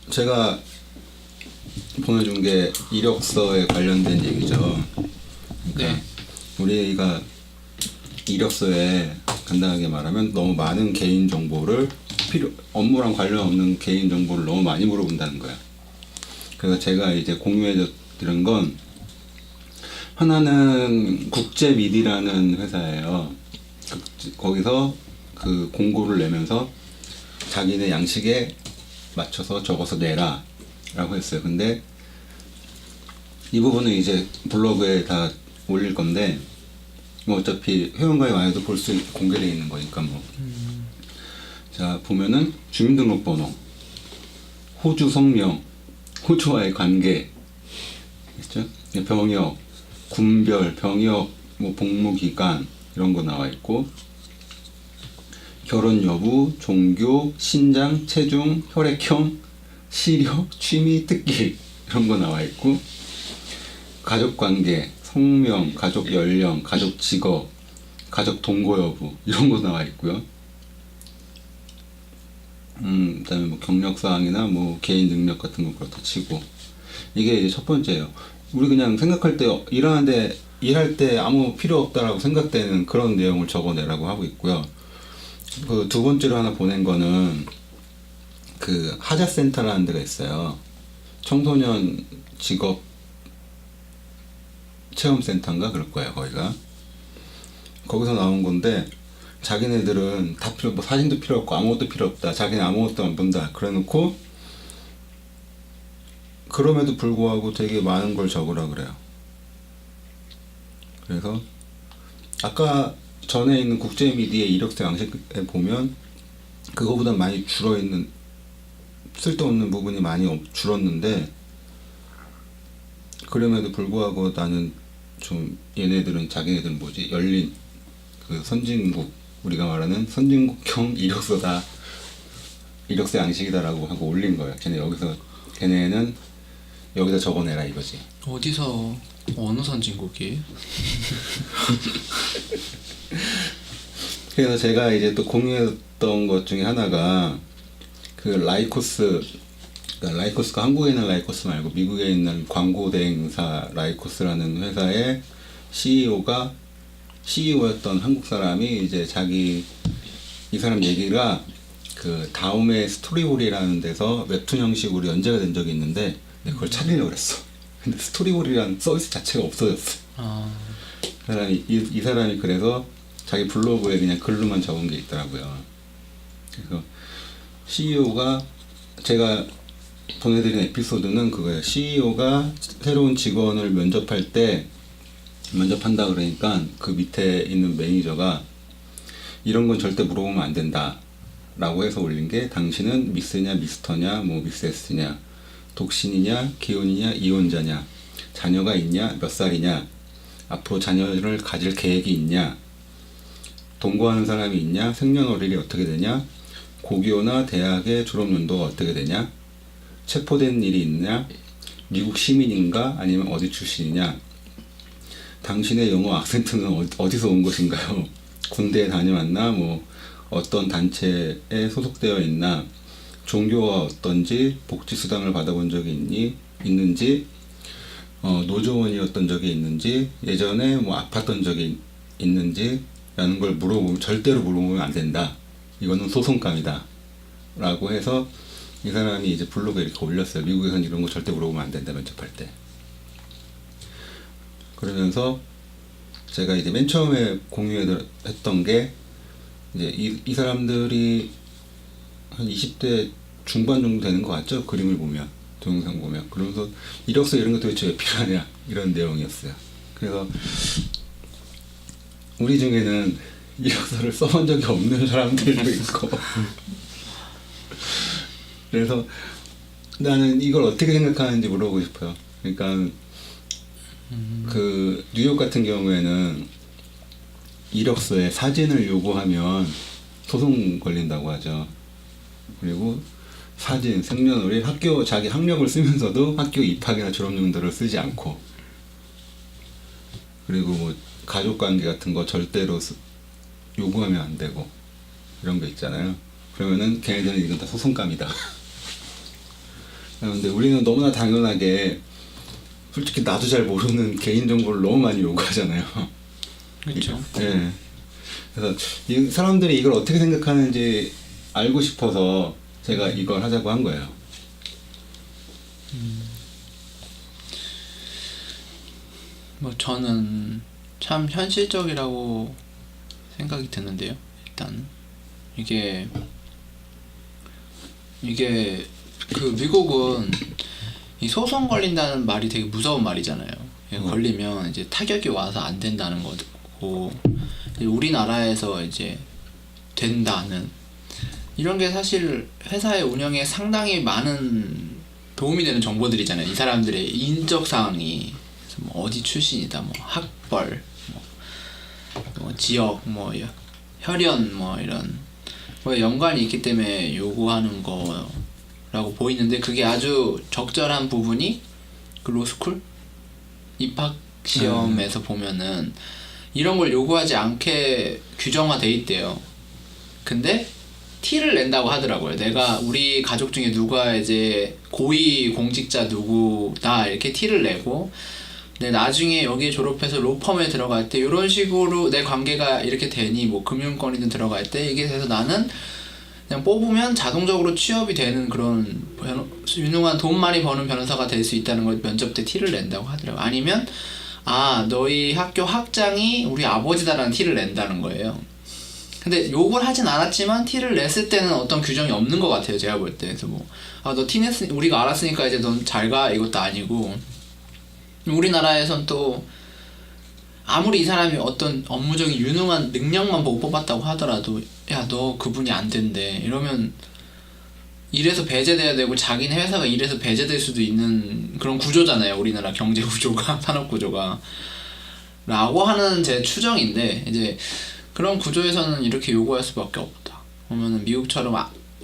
제가 보내준 게 이력서에 관련된 얘기죠. 그러니까 네. 우리가 이력서에 간단하게 말하면 너무 많은 개인 정보를 업무랑 관련 없는 개인 정보를 너무 많이 물어본다는 거야. 그래서 제가 이제 공유해 드린 건 하나는 국제미디라는 회사예요. 거기서 그 공고를 내면서 자기네 양식에 맞춰서 적어서 내라 라고 했어요. 근데 이 부분은 이제 블로그에 다 올릴 건데 뭐 어차피 회원가입 안에도 볼 수 공개되어 있는 거니까 뭐. 자, 보면은 주민등록번호, 호주 성명, 호주와의 관계, 그렇죠? 병역, 군별, 병역, 뭐 복무기간 이런 거 나와 있고, 결혼 여부, 종교, 신장, 체중, 혈액형, 시력, 취미, 특기 이런 거 나와 있고, 가족 관계, 성명, 가족 연령, 가족 직업, 가족 동거 여부 이런 거 나와 있고요. 그다음에 뭐 경력 사항이나 뭐 개인 능력 같은 거 그렇다 치고, 이게 이제 첫 번째예요. 우리 그냥 생각할 때 일할 때 아무 필요 없다라고 생각되는 그런 내용을 적어내라고 하고 있고요. 그 두 번째로 하나 보낸 거는 그 하자센터라는 데가 있어요. 청소년 직업 체험센터인가 그럴 거예요, 거기가. 거기서 나온 건데, 자기네들은 다 뭐 사진도 필요 없고 아무것도 필요 없다, 자기네 아무것도 안 본다 그래 놓고, 그럼에도 불구하고 되게 많은 걸 적으라 그래요. 그래서 아까 전에 있는 국제미디의 이력서 양식에 보면 그거보다 많이 줄어있는, 쓸데없는 부분이 많이 줄었는데, 그럼에도 불구하고 나는 좀 얘네들은 자기네들은 뭐지, 열린 그 선진국, 우리가 말하는 선진국형 이력서다, 이력서 양식이다라고 하고 올린 거예요. 걔네는 여기다 적어내라 이거지. 어디서 어느 선진국이에요? 그래서 제가 이제 또 공유했던 것 중에 하나가 그 라이코스, 그러니까 라이코스가 한국에 있는 라이코스 말고 미국에 있는 광고 대행사 라이코스라는 회사의 CEO였던 한국 사람이 이제 이 사람 얘기가 그 다음에 스토리볼이라는 데서 웹툰 형식으로 연재가 된 적이 있는데 내가 그걸 찾으려고 그랬어. 근데 스토리볼이라는 서비스 자체가 없어졌어. 이 사람이 그래서 자기 블로그에 그냥 글로만 적은 게 있더라고요. 그래서 CEO가, 제가 보내드린 에피소드는 그거예요. CEO가 새로운 직원을 면접한다 그러니까 그 밑에 있는 매니저가 이런 건 절대 물어보면 안 된다 라고 해서 올린 게, 당신은 미스냐 미스터냐 뭐 미세스냐, 독신이냐 기혼이냐 이혼자냐, 자녀가 있냐 몇 살이냐, 앞으로 자녀를 가질 계획이 있냐, 동거하는 사람이 있냐, 생년월일이 어떻게 되냐, 고교나 대학의 졸업연도가 어떻게 되냐, 체포된 일이 있냐, 미국 시민인가 아니면 어디 출신이냐, 당신의 영어 악센트는 어디서 온 것인가요, 군대에 다녀왔나, 뭐 어떤 단체에 소속되어 있나, 종교가 어떤지, 복지수당을 받아본 적이 있는지, 노조원이었던 적이 있는지, 예전에 뭐 아팠던 적이 있는지 라는 걸 절대로 물어보면 안 된다, 이거는 소송감이다 라고 해서 이 사람이 이제 블로그에 이렇게 올렸어요. 미국에서는 이런 거 절대 물어보면 안 된다, 면접할 때. 그러면서 제가 이제 맨 처음에 공유했던 게, 이제 이 사람들이 한 20대 중반 정도 되는 것 같죠? 그림을 보면, 동영상 보면. 그러면서 이력서 이런 거 도대체 왜 필요하냐 이런 내용이었어요. 그래서 우리 중에는 이력서를 써본 적이 없는 사람들도 있고 그래서 나는 이걸 어떻게 생각하는지 물어보고 싶어요. 그러니까 그 뉴욕 같은 경우에는 이력서에 사진을 요구하면 소송 걸린다고 하죠. 그리고 사진, 생년월일, 자기 학력을 쓰면서도 학교 입학이나 졸업연도를 쓰지 않고, 그리고 뭐 가족관계 같은 거 절대로 요구하면 안 되고 이런 거 있잖아요. 그러면은 걔네들은 이건 다 소송감이다. 그러니까 그 뉴욕 같은 경우에는 이력서에 사진을 요구하면 소송을 걸린다고 하죠. 그리고 자기 학력을 쓰면서도 학교 입학이나 졸업연도를 쓰지 않고, 그리고 뭐 가족관계 같은 거 절대로 요구하면 안 되고, 이런 거 있잖아요. 그러면은 걔네들은 이건 다 소송감이다. 근데 우리는 너무나 당연하게 솔직히 나도 잘 모르는 개인 정보를 너무 많이 요구하잖아요. 그렇죠. 예. 그래서 이 사람들이 이걸 어떻게 생각하는지 알고 싶어서 제가 이걸 하자고 한 거예요. 뭐 저는 참 현실적이라고 생각이 드는데요. 일단 이게 그 미국은 이 소송 걸린다는 말이 되게 무서운 말이잖아요. 걸리면 이제 타격이 와서 안 된다는 거고, 우리나라에서 이제 된다는 이런 게 사실 회사의 운영에 상당히 많은 도움이 되는 정보들이잖아요. 이 사람들의 인적 사항이 뭐 어디 출신이다, 뭐 학벌, 뭐 지역, 뭐 혈연, 뭐 이런 뭐 연관이 있기 때문에 요구하는 거라고 보이는데, 그게 아주 적절한 부분이 그 로스쿨 입학 시험에서 보면은 이런 걸 요구하지 않게 규정화돼 있대요. 근데 티를 낸다고 하더라고요. 내가 우리 가족 중에 누가 이제 고위 공직자 누구다 이렇게 티를 내고, 근데 나중에 여기 졸업해서 로펌에 들어갈 때 이런 식으로 내 관계가 이렇게 되니, 뭐 금융권이든 들어갈 때 이게 돼서 나는 그냥 뽑으면 자동적으로 취업이 되는 그런 유능한 돈 많이 버는 변호사가 될 수 있다는 걸 면접 때 티를 낸다고 하더라고요. 아니면 너희 학교 학장이 우리 아버지다라는 티를 낸다는 거예요. 근데 욕을 하진 않았지만 티를 냈을 때는 어떤 규정이 없는 것 같아요, 제가 볼 때. 그래서 너 티 냈으니 우리가 알았으니까 이제 넌 잘 가, 이것도 아니고. 우리나라에선 또 아무리 이 사람이 어떤 업무적인 유능한 능력만 보고 뽑았다고 하더라도, 야, 너 그분이 안 된대 이러면 일에서 배제돼야 되고, 자기네 회사가 일에서 배제될 수도 있는 그런 구조잖아요, 우리나라 경제 구조가 산업 구조가 라고 하는 제 추정인데, 이제 그런 구조에서는 이렇게 요구할 수밖에 없다. 그러면은 미국처럼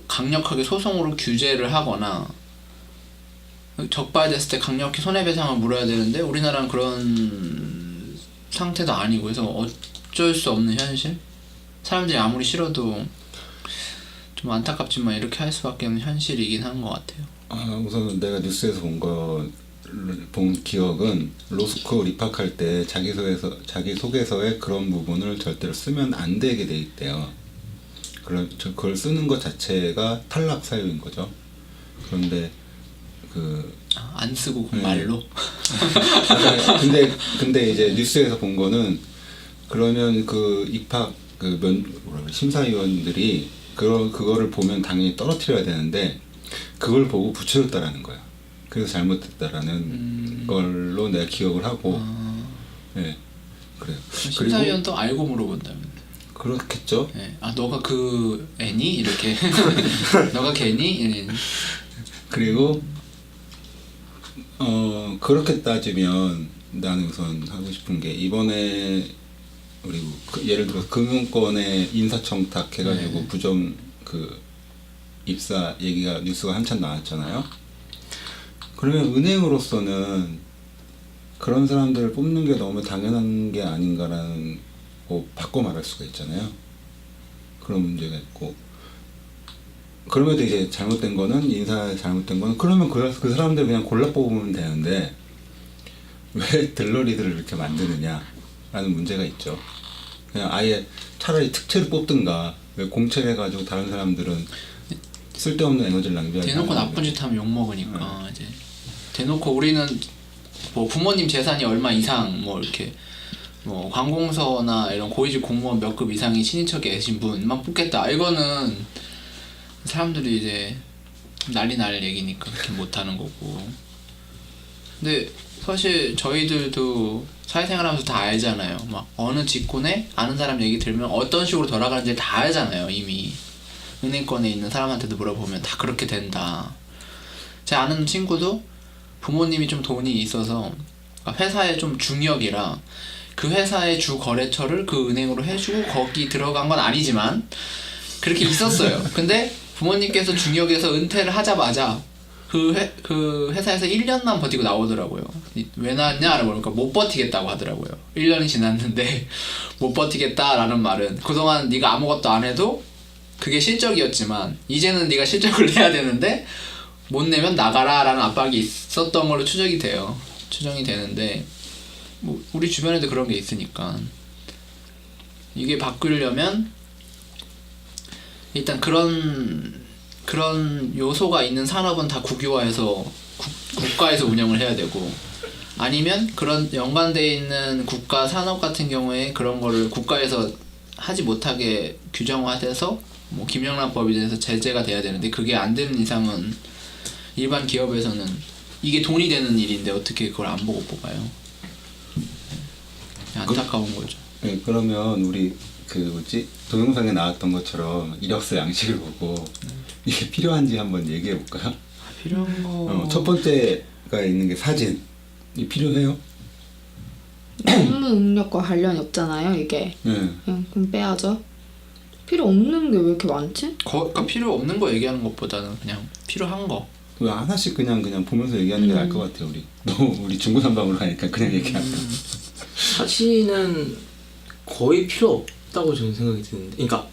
강력하게 소송으로 규제를 하거나 적발됐을 때 강력히 손해배상을 물어야 되는데, 우리나라는 그런 상태도 아니고 해서 어쩔 수 없는 현실? 사람들이 아무리 싫어도 좀 안타깝지만 이렇게 할 수밖에 없는 현실이긴 한 것 같아요. 우선 내가 뉴스에서 본 기억은 로스쿨 입학할 때 자기소개서에 그런 부분을 절대로 쓰면 안 되게 돼 있대요. 그걸 쓰는 것 자체가 탈락 사유인 거죠. 그런데 안 쓰고 말로? 근데 이제 뉴스에서 본 거는, 그러면 그 입학 심사위원들이 그거를 보면 당연히 떨어뜨려야 되는데, 그걸 보고 붙여줬다라는 거야. 그래서 잘못됐다라는 걸로 내가 기억을 하고, 네, 그래요. 심사위원도 알고 물어본다면. 그렇겠죠. 네. 너가 그 애니? 이렇게. 너가 걔니? 그리고 그렇게 따지면 나는 우선 하고 싶은 게, 이번에 우리 예를 들어 금융권에 인사청탁 해가지고 부정 입사 얘기가 뉴스가 한참 나왔잖아요. 그러면 은행으로서는 그런 사람들을 뽑는 게 너무 당연한 게 아닌가라는 바꿔 말할 수가 있잖아요. 그런 문제가 있고, 그럼에도 이제 잘못된 거는, 인사 잘못된 거는, 그러면 그 사람들 그냥 골라 뽑으면 되는데 왜 들러리들을 이렇게 만드느냐 라는 문제가 있죠. 그냥 아예 차라리 특채를 뽑든가, 왜 공채를 해가지고 다른 사람들은 쓸데없는 에너지를 낭비하지. 대놓고 나쁜 짓 하면 욕먹으니까. 이제 대놓고 우리는 뭐 부모님 재산이 얼마 이상, 뭐 이렇게 뭐 관공서나 이런 고위직 공무원 몇 급 이상이 친인척에 계신 분만 뽑겠다, 이거는 사람들이 이제 난리 날 얘기니까 그렇게 못하는 거고. 근데 사실 저희들도 사회생활하면서 다 알잖아요. 막 어느 직군에 아는 사람 얘기 들으면 어떤 식으로 돌아가는지 다 알잖아요, 이미. 은행권에 있는 사람한테도 물어보면 다 그렇게 된다. 제 아는 친구도 부모님이 좀 돈이 있어서 회사에 좀 중역이라 그 회사의 주 거래처를 그 은행으로 해주고 거기 들어간 건 아니지만 그렇게 있었어요. 근데 부모님께서 중역에서 은퇴를 하자마자 그 회사에서 1년만 버티고 나오더라고요. 왜 나왔냐 알아보니까 못 버티겠다고 하더라고요. 1년이 지났는데 못 버티겠다라는 말은, 그동안 네가 아무것도 안 해도 그게 실적이었지만 이제는 네가 실적을 내야 되는데 못 내면 나가라라는 압박이 있었던 걸로 추정이 되는데 뭐 우리 주변에도 그런 게 있으니까 이게 바꾸려면 일단 그런 요소가 있는 산업은 다 국유화해서 국가에서 운영을 해야 되고 아니면 그런 연관되어 있는 국가 산업 같은 경우에 그런 거를 국가에서 하지 못하게 규정화돼서 뭐 김영란법에 대해서 제재가 돼야 되는데 그게 안 되는 이상은 일반 기업에서는 이게 돈이 되는 일인데 어떻게 그걸 안 보고 뽑아요? 안타까운 거죠. 네, 그러면 우리 그 뭐지 동영상에 나왔던 것처럼 이력서 양식을 보고 이게 필요한지 한번 얘기해 볼까요? 필요한 거. 첫 번째가 있는 게 사진. 이 필요해요? 업무 능력과 관련이 없잖아요, 이게. 네. 그럼 빼야죠. 필요 없는 게 왜 이렇게 많지? 그러니까 필요 없는 거 얘기하는 것보다는 그냥 필요한 거. 왜 하나씩 그냥 보면서 얘기하는 게 나을 것 같아요, 우리. 너무 우리 중구난방으로 가니까 그냥 얘기한다. 사진은 거의 필요 없다고 저는 생각이 드는데, 그러니까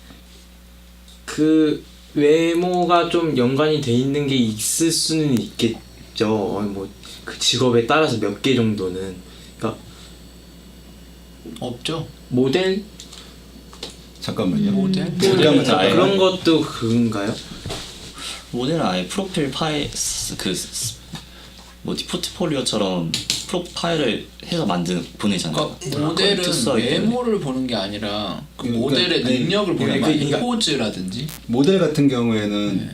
그 외모가 좀 연관이 돼 있는 게 있을 수는 있겠죠. 뭐 그 직업에 따라서 몇 개 정도는. 그러니까 없죠. 모델 잠깐만요. 모델? 잠깐만. 아예 그런 것도 그건가요? 모델은 아예 프로필 파일 뭐지 포트폴리오처럼 프로파일을 해서 보내잖아요. 그러니까 모델은 특수하기 때문에. 외모를 보는 게 아니라 그 그러니까, 모델의 아니, 능력을 보는 거 아니에요? 그러니까- 포즈라든지. 모델 같은 경우에는 네.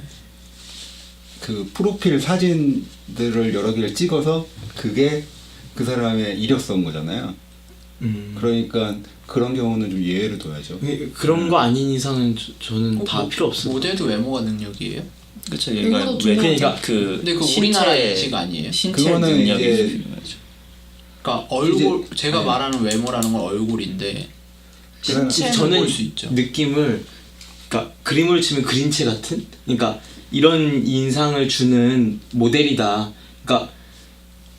그 프로필 사진들을 여러 개를 찍어서 그게 그 사람의 이력서인 거잖아요. 그러니까 그런 경우는 좀 예외를 둬야죠. 그런 거 아닌 이상은 저는 다 필요 없어요. 모델도 외모가 능력이에요? 그렇죠. 얘가 외모도 왜 중요하죠. 근데 그 우리나라 인식 아니에요? 신체 그거는 능력이 이제- 중요하죠. 그러니까 얼굴 제가 네. 말하는 외모라는 건 얼굴인데 그러면 신체는 저는 볼 수 있죠. 느낌을, 그러니까 그림을 치면 그림체 같은, 그러니까 이런 인상을 주는 모델이다. 그러니까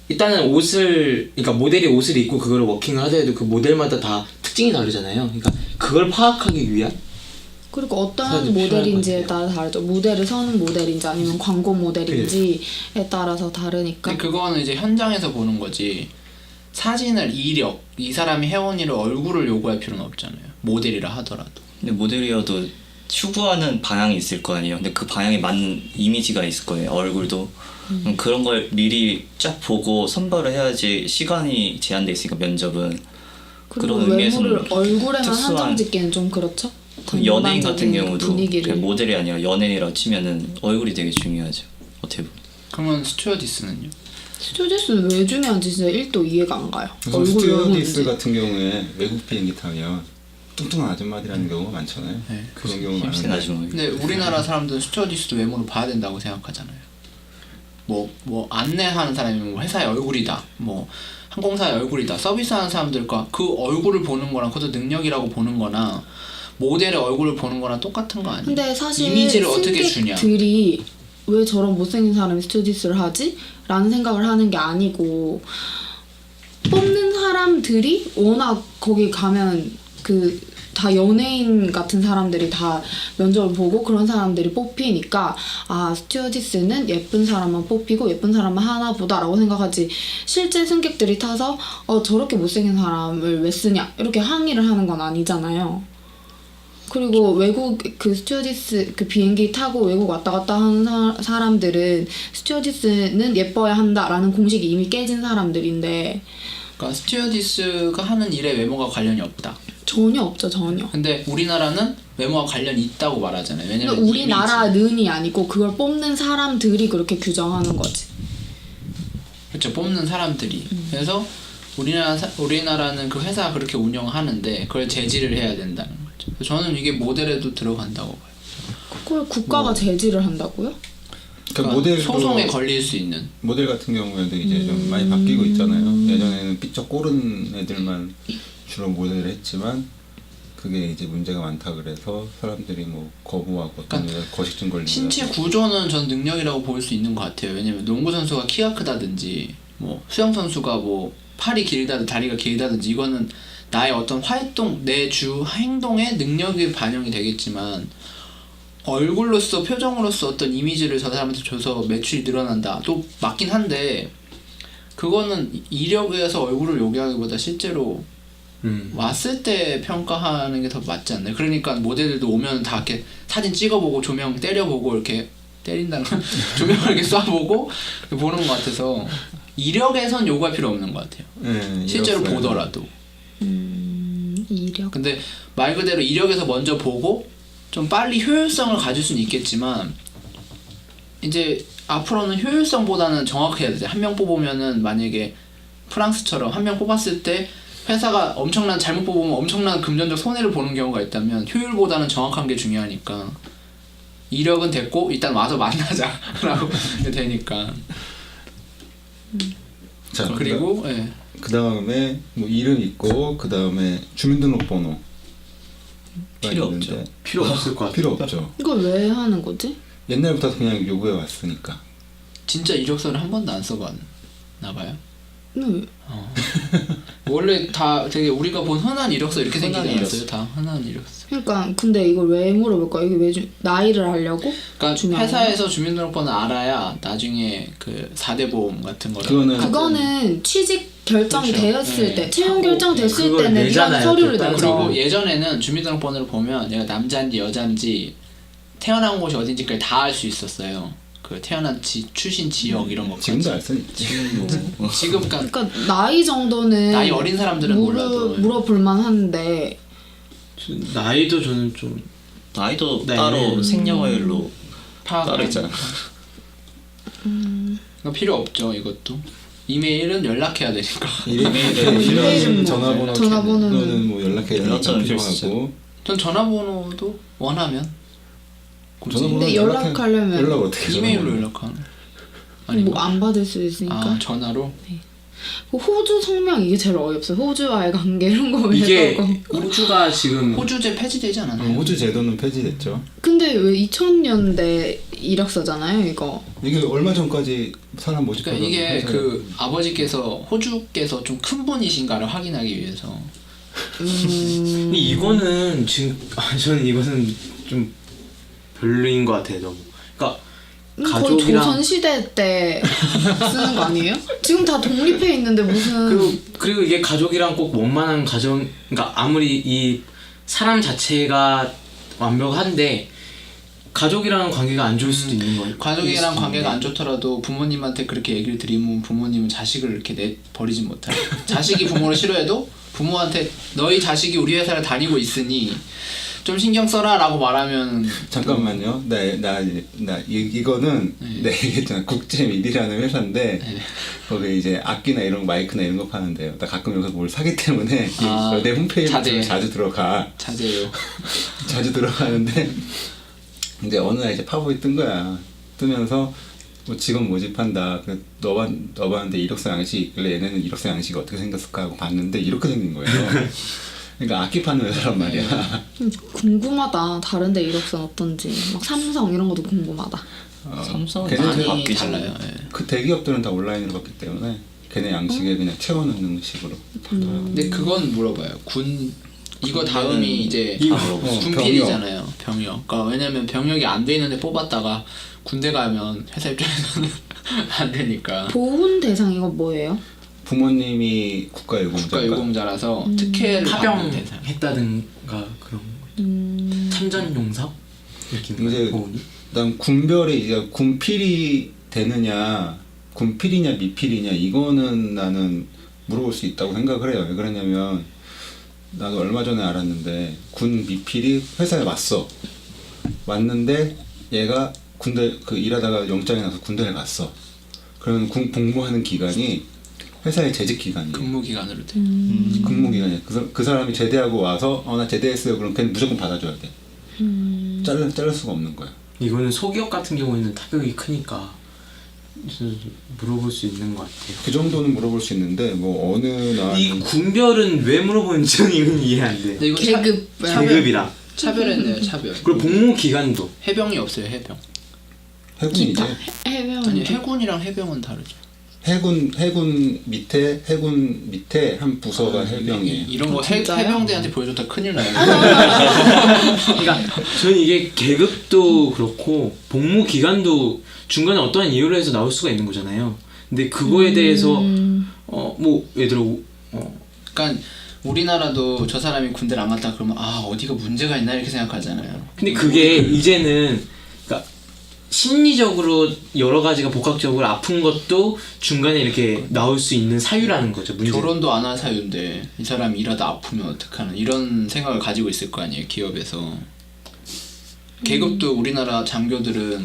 일단은 그러니까 모델이 옷을 입고 그거를 워킹을 하더라도 그 모델마다 다 특징이 다르잖아요. 그러니까 그걸 파악하기 위한. 그리고 어떤 사람이 모델인지에 필요할 따라 다르죠. 모델을 서는 모델인지 아니면 광고 모델인지에 따라서 다르니까. 근데 그거는 이제 현장에서 보는 거지. 사진을 이 사람이 해온 일을 얼굴을 요구할 필요는 없잖아요. 모델이라 하더라도. 근데 모델이어도 추구하는 방향이 있을 거 아니에요. 근데 그 방향에 맞는 이미지가 있을 거예요. 얼굴도. 그런 걸 미리 쫙 보고 선발을 해야지. 시간이 제한돼 있으니까 면접은. 그리고 그런 의미에서는 외모를 얼굴에만 특수한- 한정 짓기엔 좀 그렇죠. 그 연예인 같은 전반적인 경우도 분위기를. 그냥 모델이 아니라 연예인이라고 치면은 얼굴이 되게 중요하죠. 어떻게 보면. 그러면 스튜어디스는요? 스튜디오스는 왜 중요한지 진짜 1도 이해가 안 가요. 그래서 얼굴 스튜어디스 외모인지. 같은 경우에 외국 비행기 타면 뚱뚱한 아줌마들이라는 경우가 많잖아요. 네. 그런 경우가 힘센 많은데 아줌마. 근데 우리나라 사람들은 스튜어디스도 외모를 봐야 된다고 생각하잖아요. 뭐 안내하는 사람이 뭐 회사의 얼굴이다. 뭐 항공사의 얼굴이다. 서비스하는 사람들과 그 얼굴을 보는 거랑 그것도 능력이라고 보는 거나 모델의 얼굴을 보는 거랑 똑같은 거 아니에요? 근데 사실 이미지를 어떻게 주냐. 승객들이 왜 저런 못생긴 사람이 스튜디스를 하지? 라는 생각을 하는 게 아니고 뽑는 사람들이 워낙 거기 가면 그 다 연예인 같은 사람들이 다 면접을 보고 그런 사람들이 뽑히니까 아 스튜어디스는 예쁜 사람만 뽑히고 예쁜 사람만 하나 보다라고 생각하지 실제 승객들이 타서 저렇게 못생긴 사람을 왜 쓰냐 이렇게 항의를 하는 건 아니잖아요. 그리고 외국 그 스튜어디스 그 비행기 타고 외국 왔다 갔다 하는 사람들은 스튜어디스는 예뻐야 한다라는 공식이 이미 깨진 사람들인데 그러니까 스튜어디스가 하는 일에 외모가 관련이 없다. 전혀 없죠 전혀. 근데 우리나라는 외모와 관련이 있다고 말하잖아요. 근데 왜냐면 우리나라는이 아니고 그걸 뽑는 사람들이 그렇게 규정하는 거지. 그렇죠. 뽑는 사람들이. 그래서 우리나라는 그 회사가 그렇게 운영하는데 그걸 제지를 해야 된다는 거죠. 저는 이게 모델에도 들어간다고 봐요. 그걸 국가가 제지를 한다고요? 그러니까 모델도 소송에 걸릴 수 있는. 모델 같은 경우에도 이제 좀 많이 바뀌고 있잖아요. 예전에는 삐쩍 꼬른 애들만 주로 모델을 했지만 그게 이제 문제가 많다 그래서 사람들이 뭐 거부하고 어떤 애가 거식증 걸리고 신체 구조는 전 능력이라고 볼 수 있는 것 같아요. 왜냐면 농구 선수가 키가 크다든지 뭐 수영 선수가 뭐 팔이 길다든지 다리가 길다든지 이거는 나의 어떤 활동 내 주 행동의 능력이 반영이 되겠지만 얼굴로서 표정으로서 어떤 이미지를 저 사람한테 줘서 매출이 늘어난다. 또 맞긴 한데 그거는 이력에서 얼굴을 요구하기보다 실제로 왔을 때 평가하는 게 더 맞지 않나요? 그러니까 모델들도 오면 다 이렇게 사진 찍어보고 조명 때려보고 이렇게 때린다는 건 조명을 이렇게 쏴보고 보는 것 같아서 이력에선 요구할 필요 없는 것 같아요. 네, 실제로 이력서에는. 보더라도. 이력. 근데 말 그대로 이력에서 먼저 보고 좀 빨리 효율성을 가질 수는 있겠지만 이제 앞으로는 효율성보다는 정확해야 되죠. 한 명 뽑으면은 만약에 프랑스처럼 한 명 뽑았을 때 회사가 엄청난 잘못 뽑으면 엄청난 금전적 손해를 보는 경우가 있다면 효율보다는 정확한 게 중요하니까 이력은 됐고 일단 와서 만나자라고 되니까. 자, 그리고 예. 그 다음에 뭐 이름 있고 그 다음에 주민등록번호 필요 없죠. 필요 없을 것 같아. 필요 없죠. 이걸 왜 하는 거지? 옛날부터 그냥 요구해 왔으니까. 진짜 이력서를 한 번도 안 써봤나 봐요. 네. 원래 다 되게 우리가 본 흔한 이력서 이렇게 생기지 흔한 않았어요? 이력서. 다 흔한 이력서. 그러니까 근데 이걸 왜 물어볼까? 이게 왜 나이를 하려고? 그러니까 중요한 회사에서 주민등록번호 알아야 나중에 그 4대 보험 같은 거를 그거는- 하든. 그거는 취직 결정이 그렇죠. 되었을 네. 때, 채용 하고, 결정 됐을 그걸 때는 이런 내잖아요, 서류를 또. 내죠. 그리고 예전에는 주민등록번호를 보면 얘가 남자인지 여자인지 태어난 곳이 어딘지까지 다 알 수 있었어요. 그 태어난 출신 지역 이런 것까지. 지금도 알 수는 있지. 지금 그러니까 그러니까 나이 정도는 나이 어린 사람들은 몰라도 물어볼만 한데 나이도 저는 좀 나이도 네. 따로 생년월일로 파악 따로 있잖아. 그러니까 필요 없죠 이것도. 이메일은 연락해야 되니까. 이메일은 이름, 뭐, 전화번호, 전화번호는 뭐 연락해야 되니까 연락처는 필요하고. 전 전화번호도 원하면 굳이 전화번호 근데 연락하려면 연락 어떻게 해요? 이메일로 전화번호? 연락하는. 아닌가? 뭐 안 받을 수 있으니까. 아 전화로. 호주 성명 이게 제일 어이없어요. 호주와의 관계 이런 거 왜 이게 적어? 호주가 지금 호주제 폐지되지 않았나요? 호주 제도는 폐지됐죠. 근데 왜 2000년대 이력서잖아요, 이거. 이게 얼마 전까지 사람 모집하고 그러니까 이게 그 아버지께서 호주께서 좀 큰 분이신가를 확인하기 위해서. 근데 이거는 지금 저는 이거는 좀 별로인 것 같아요 너무. 그러니까 거의 가족이랑 조선 시대 때 쓰는 거 아니에요? 지금 다 독립해 있는데 무슨 그리고 이게 가족이랑 꼭 원만한 가정, 그러니까 아무리 이 사람 자체가 완벽한데 가족이라는 관계가 안 좋을 수도 있는 거예요. 가족이랑 관계가 안 좋더라도 부모님한테 그렇게 얘기를 드리면 부모님은 자식을 이렇게 내버리지 못해요. 자식이 부모를 싫어해도 부모한테 너희 자식이 우리 회사를 다니고 있으니 좀 신경 써라 라고 말하면 잠깐만요. 이거는 네. 내가 얘기했잖아. 국제미디라는 회사인데 네. 거기 이제 악기나 이런 마이크나 이런 거 파는데요. 나 가끔 여기서 뭘 사기 때문에 아, 내 홈페이지에 자제. 자주 들어가. 자제요. 자주 들어가는데 이제 어느 날 이제 파보이 뜬 거야. 뜨면서 뭐 직원 모집한다. 그 너한테 이력서 양식이 있길래 얘네는 이력서 양식이 어떻게 생겼을까 하고 봤는데 이렇게 생긴 거예요. 그러니까 악기 파는 회사란 말이야. 궁금하다. 다른데 이력서는 어떤지. 막 삼성 이런 것도 궁금하다. 삼성은 걔네들 많이 바뀌잖아요. 달라요. 예. 그 대기업들은 다 온라인으로 받기 때문에 걔네 양식에 그냥 채워넣는 식으로 하더라고요. 근데 그건 물어봐요. 이거 다음이 이제 이거 군필이잖아요. 병역. 그러니까 왜냐면 병역이 안 돼 있는데 뽑았다가 군대 가면 회사 입장에서는 안 되니까. 보훈 대상 이건 뭐예요? 부모님이 국가유공자가 국가유공자라서 특혜를 받는 대상. 했다든가 그런 참전 용사 이렇게 이제 보훈이? 난 군별이 이제 군필이 되느냐 군필이냐 미필이냐 이거는 나는 물어볼 수 있다고 생각을 해요. 왜 그러냐면 나도 얼마 전에 알았는데 군 미필이 회사에 왔는데 얘가 군대 일하다가 영장이 나서 군대를 갔어. 그러면 군 복무하는 기간이 회사의 재직 기간이에요. 근무 기간으로 돼. 근무 기간이야. 그 사람이 제대하고 와서 나 제대했어요. 그럼 걔는 무조건 받아줘야 돼. 자를 수가 없는 거야. 이거는 소기업 같은 경우에는 타격이 크니까 물어볼 수 있는 것 같아요. 그 정도는 물어볼 수 있는데 뭐 어느 이 군별은 왜 물어보는지 저는 이건 이해 안 돼. 근데 이거 계급. 계급이랑 차별했네요. 차별. 그리고 복무 기간도 해병이 없어요. 해병. 해군이지. 해병. 아니 해군이랑 해병은 다르죠. 해군 밑에 한 부서가 해병이에요. 이런 거 진짜요? 해병대한테 보여줬다 큰일 나요. 그러니까 저는 이게 계급도 그렇고 복무 기간도 중간에 어떠한 이유로 해서 나올 수가 있는 거잖아요. 근데 그거에 대해서 뭐 예를 들어 그러니까 우리나라도 저 사람이 군대를 안 갔다 그러면 아 어디가 문제가 있나 이렇게 생각하잖아요. 근데 그게 이제는 그러니까 심리적으로 여러 가지가 복합적으로 아픈 것도 중간에 이렇게 나올 수 있는 사유라는 거죠. 문제. 결혼도 안 한 사유인데 이 사람이 일하다 아프면 어떡하나 이런 생각을 가지고 있을 거 아니에요 기업에서. 계급도 우리나라 장교들한테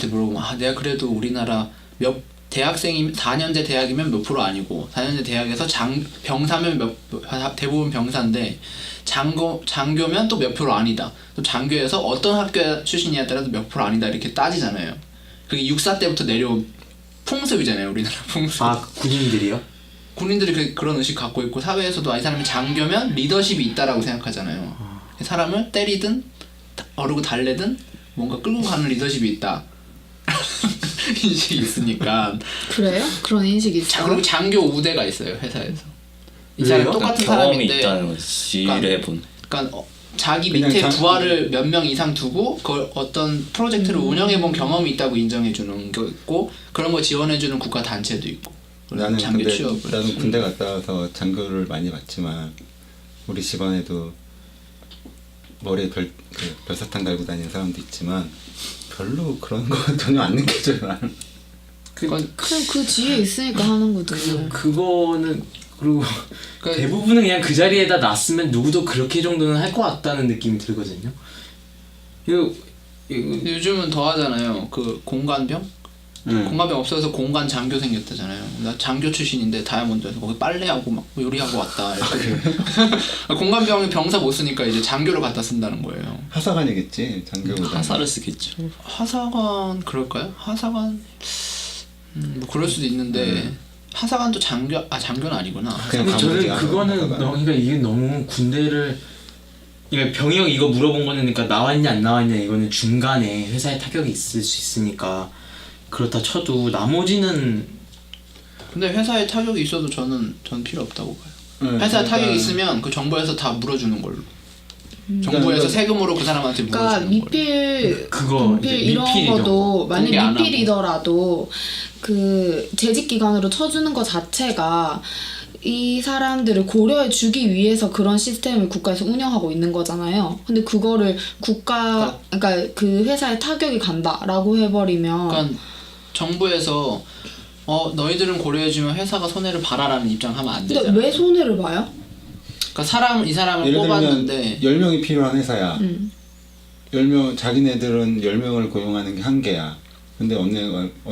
물어보면 아 내가 그래도 우리나라 대학생이 4년제 대학이면 몇 프로 아니고 4년제 대학에서 병사면 대부분 병사인데 장교면 또 몇 프로 아니다. 또 장교에서 어떤 학교 출신이냐에 따라서 몇 프로 아니다 이렇게 따지잖아요. 그게 육사 때부터 내려온 풍습이잖아요. 우리나라 풍습. 아 군인들이요? 군인들이 그런 의식 갖고 있고 사회에서도 이 사람이 장교면 리더십이 있다라고 생각하잖아요. 사람을 때리든 어르고 달래든 뭔가 끌고 가는 리더십이 있다. 인식이 있으니까. 그래요? 그런 인식이 있어요? 그리고 장교 우대가 있어요 회사에서. 이 왜요? 사람 똑같은 경험이 사람인데 있다는 거지. 일을 해본. 그러니까 자기 그냥 밑에 부하를 몇 명 이상 두고 그걸 어떤 프로젝트를 운영해본 경험이 있다고 인정해주는 게 있고 그런 거 지원해주는 국가 단체도 있고. 나는 장교 근데 취업을. 나는 군대 갔다 와서 장교를 많이 봤지만 우리 집안에도 머리에 별사탕 달고 다니는 사람도 있지만 별로 그런 거 전혀 안 느껴져요. 나는. 그건 그냥 그 뒤에 있으니까 하는 거지. 그거는 그리고 그러니까 대부분은 그냥 그 자리에다 놨으면 누구도 그렇게 정도는 할 것 같다는 느낌이 들거든요. 이거 요즘은 더 하잖아요. 그 공관병? 공관병 없어서 공관 장교 생겼다잖아요. 나 장교 출신인데 다이아몬드에서 거기 빨래하고 막 요리하고 왔다. 이렇게. 공관병이 병사 못 쓰니까 이제 장교를 갖다 쓴다는 거예요. 하사관이겠지 장교보다. 하사를 쓰겠죠. 하사관 그럴까요? 하사관 뭐 그럴 수도 있는데 하사관도 장교는 아니구나. 그냥 근데 저는 가보지, 그거는 하사관. 그러니까 이게 너무 군대를 그러니까 병역 이거 물어본 거는 그러니까 나왔냐 안 나왔냐 이거는 중간에 회사에 타격이 있을 수 있으니까 그렇다 쳐도 나머지는 근데 회사에 타격이 있어도 저는 필요 없다고 봐요. 네, 회사에 그러니까- 타격이 있으면 그 정부에서 다 물어주는 걸로. 정부에서 그러니까 세금으로 그 사람한테 그러니까 물어주는 걸로. 미필, 그거 분필 이제 이런 미필 이런 것도 만약 공개 안 하고. 미필이더라도 그 재직 기간으로 쳐주는 것 자체가 이 사람들을 고려해 주기 위해서 그런 시스템을 국가에서 운영하고 있는 거잖아요. 근데 그거를 그러니까 그 회사에 타격이 간다라고 해버리면 그러니까 정부에서 너희들은 고려해주면 회사가 손해를 봐라라는 입장하면 안 근데 되잖아요. 왜 손해를 봐요? 그러니까 이 사람을 예를 들면 뽑았는데 10명이 필요한 회사야. 음. 10명 자기네들은 10명을 고용하는 게 한계야. 근데 어느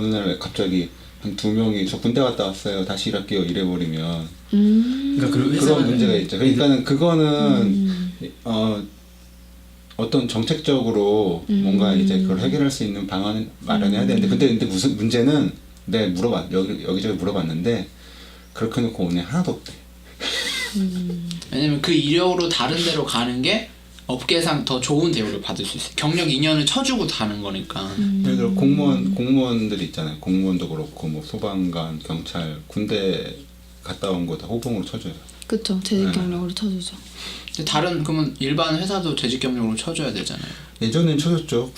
날 갑자기 한 2명이 저 군대 갔다 왔어요. 다시 일할게요. 이래버리면 그러니까 그런 문제가 있죠. 그러니까는 그거는 어떤 정책적으로 뭔가 이제 그걸 해결할 수 있는 방안을 마련해야 되는데 근데 무슨 문제는 내가 여기저기 물어봤는데 그렇게 놓고 오늘 하나도 없대. 왜냐면 그 이력으로 다른 데로 가는 게 업계상 더 좋은 대우를 받을 수 있어요. 경력 2년을 쳐주고 가는 거니까. 예를 들어 공무원들 있잖아요. 공무원도 그렇고 뭐 소방관, 경찰, 군대 갔다 온 거 다 호봉으로 쳐줘요. 그쵸. 재직 경력으로 쳐주죠. 근데 그러면 일반 회사도 재직 경력으로 쳐줘야 되잖아요. 예전엔 쳐줬죠.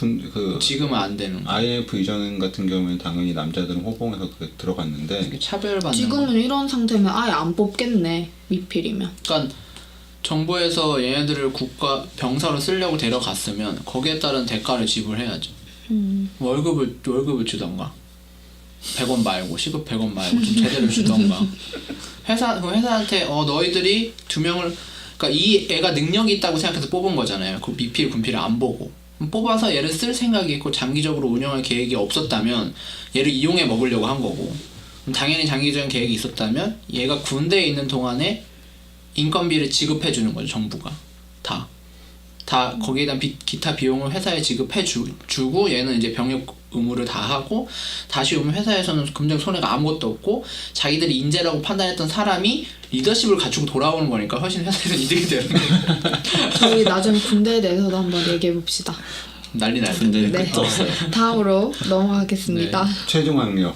지금은 안 되는 거. IF 이전 같은 경우에는 당연히 남자들은 호봉에서 그게 들어갔는데 이게 차별받는 거. 지금은 이런 상태면 아예 안 뽑겠네. 미필이면. 그러니까 정부에서 얘네들을 국가 병사로 쓰려고 데려갔으면 거기에 따른 대가를 지불해야죠. 월급을 주던가 100원 말고 시급 100원 말고 좀 제대로 주던가 회사한테 너희들이 2명을 그러니까 이 애가 능력이 있다고 생각해서 뽑은 거잖아요. 그 미필 군필을 안 보고 뽑아서 얘를 쓸 생각이 있고 장기적으로 운영할 계획이 없었다면 얘를 이용해 먹으려고 한 거고 그럼 당연히 장기적인 계획이 있었다면 얘가 군대에 있는 동안에 인건비를 지급해 주는 거죠. 정부가 다 거기에 대한 기타 비용을 회사에 지급해 주고 얘는 이제 병역 의무를 다 하고 다시 오면 회사에서는 금전 손해가 아무것도 없고 자기들이 인재라고 판단했던 사람이 리더십을 갖추고 돌아오는 거니까 훨씬 회사에서 이득이 되는 거예요. 저희 나중에 군대에 대해서도 한번 얘기해 봅시다. 난리 날 근데 텐데. 네. 끝도 없어요. 다음으로 넘어가겠습니다. 네. 최종 학력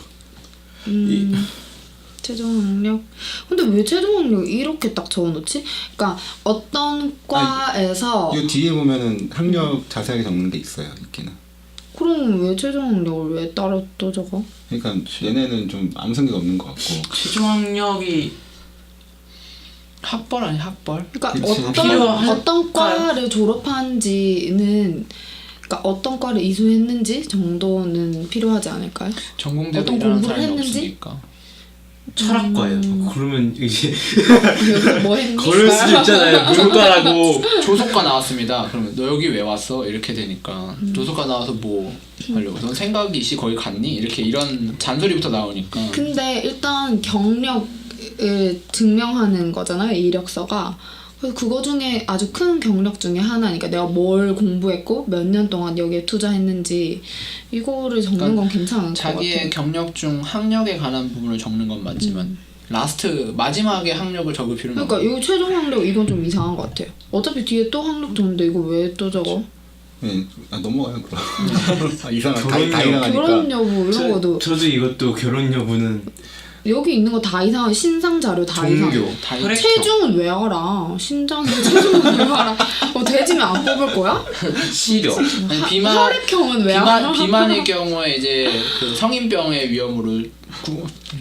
최종 학력? 근데 왜 최종 학력 이렇게 딱 적어놓지? 그러니까 어떤 과에서 이 뒤에 보면은 학력 자세하게 적는 게 있어요. 있기는. 그럼 왜 최종 학력을 왜 따로 또 적어? 그러니까 얘네는 좀 아무 생각 없는 것 같고. 최종 학력이 학벌 아니 학벌? 그러니까 그치. 어떤 과를 졸업한지는 그러니까 어떤 과를 이수했는지 정도는 필요하지 않을까요? 전공대도 어떤 일하는 공부를 사람이 했는지? 없으니까. 철학과예요. 그러면 이제 여기서 뭐 했니? 그럴 수도 있잖아요. 문과라고. 조속과 나왔습니다. 그러면 너 여기 왜 왔어? 이렇게 되니까 조속과 나와서 뭐 하려고? 넌 생각이 거기 갔니? 이렇게 이런 잔소리부터 나오니까. 근데 일단 경력을 증명하는 거잖아요, 이력서가. 그래서 그거 중에 아주 큰 경력 중에 하나니까 내가 뭘 공부했고 몇 년 동안 여기에 투자했는지 이거를 적는 건 괜찮은 것 같아요. 자기의 경력 중 학력에 관한 부분을 적는 건 맞지만 라스트 마지막에 학력을 적을 필요는 그러니까 없고. 이 최종 학력 이건 좀 이상한 것 같아요. 어차피 뒤에 또 학력 적는데 이거 왜 또 적어? 네, 넘어가요 그럼. 이상한 다 결혼 이상하니까. 결혼 여부 이런 것도 저도 이것도 결혼 여부는 여기 있는 거 다 이상한 신상 자료 다 이상해. 종교, 다 혈액형. 체중은 왜 알아? 신장이 체중은 왜 알아? 돼지면 안 뽑을 거야? 시력. 아니, 비만 혈액형은 왜 알아? 비만의 경우에 이제 그 성인병의 위험으로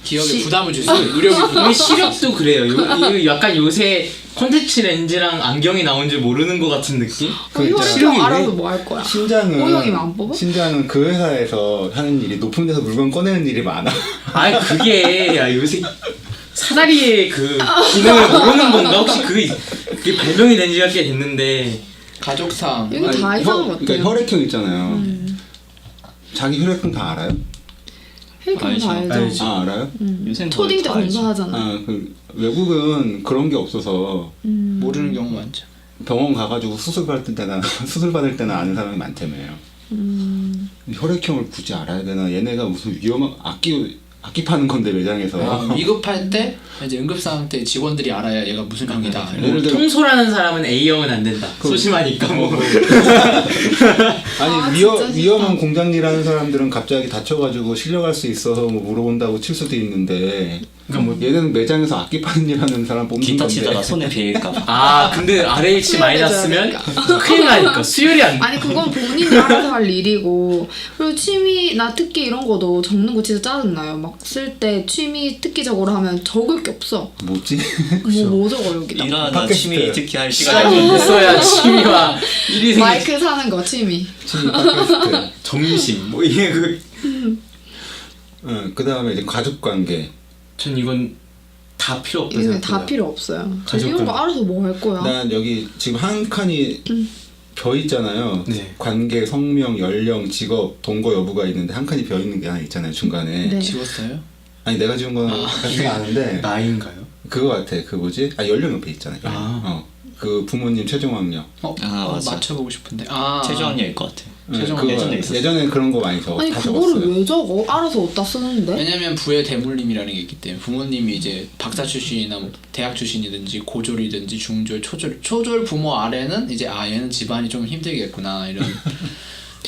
기업에 시- 부담을 줄 수 있어요. 의료비 이 부담. 시력도 그래요. 이거 약간 요새 콘택트 렌즈랑 안경이 나온 줄 모르는 것 같은 느낌? 혈액형 시력이 왜- 알아도 뭐 할 거야? O형이면 안 뽑아? 신장은 그 회사에서 하는 일이 높은 데서 물건 꺼내는 일이 많아. 아니 그게 요새 사다리의 그 기능을 모르는 건가? 혹시 그게 발명이 된 지가 꽤 됐는데 가족상. 이거 다 이상한 것 같아요. 그러니까 혈액형 있잖아요. 자기 혈액형 다 알아요? 혈액형 다 알죠. 알죠. 아 알아요? 요새는 초딩 때 거의 다 알죠. 검사하잖아. 그 외국은 그런 게 없어서 모르는 경우 많죠. 병원 가가지고 수술 받을 때나 수술 받을 때나 아는 사람이 많다며요. 혈액형을 굳이 알아야 되나? 얘네가 무슨 위험한 악기 파는 건데 매장에서. 위급할 때 이제 응급상황 때 직원들이 알아야 얘가 무슨 병이다. 예를 뭐 들어 통솔하는 사람은 A형은 안 된다. 소심하니까 뭐. 아니 아, 진짜 싫다. 위험한 공장 일하는 사람들은 갑자기 다쳐가지고 실려갈 수 있어서 뭐 물어본다고 칠 수도 있는데. 그러니까 뭐 얘는 매장에서 악기 파는 일하는 사람 뽑는 기타 건데. 치다가 손에 베일까봐. 아 근데 RH 많이 났으면 큰일 나니까 수혈이 안 돼. 아니 그건 본인이 알아서 할 일이고 그리고 취미나 특기 이런 거도 적는 거 진짜 짜증나요. 막 쓸 때 취미 특기적으로 하면 적을 게 없어. 뭐지? 뭐 적어 여기다. 일하다 팟캐스트. 취미 특히 할 시간이 시간이 있어야 취미와 일이 생기. 마이크 사는 거 취미. 취미 팟캐스트. 점심 뭐 이게 그 다음에 이제 가족 관계. 전 이건 다 필요 없다 이거 생각해요. 다 필요 없어요. 가족 이런 거 관계. 알아서 뭐 할 거야? 난 여기 지금 한 칸이 벼 있잖아요. 네. 관계, 성명, 연령, 직업, 동거 여부가 있는데 한 칸이 벼 있는 게 하나 있잖아요 중간에. 네. 지웠어요? 아니 내가 지은 거는 생각 안 하는데 나이인가요? 그거 같아. 그 뭐지? 연령 옆에 있잖아요. 아. 그 부모님 최종 학력. 맞아. 맞춰보고 싶은데. 최저 학력일 것 같아. 최종 그거 예전에 있었어. 예전에 그런 거 많이 아니 다 그거를 적었어요. 왜 적어? 알아서 어디다 쓰는데? 왜냐면 부의 대물림이라는 게 있기 때문에 부모님이 이제 박사 출신이나 뭐 대학 출신이든지 고졸이든지 중졸, 초졸 부모 아래는 이제 얘는 집안이 좀 힘들겠구나 이런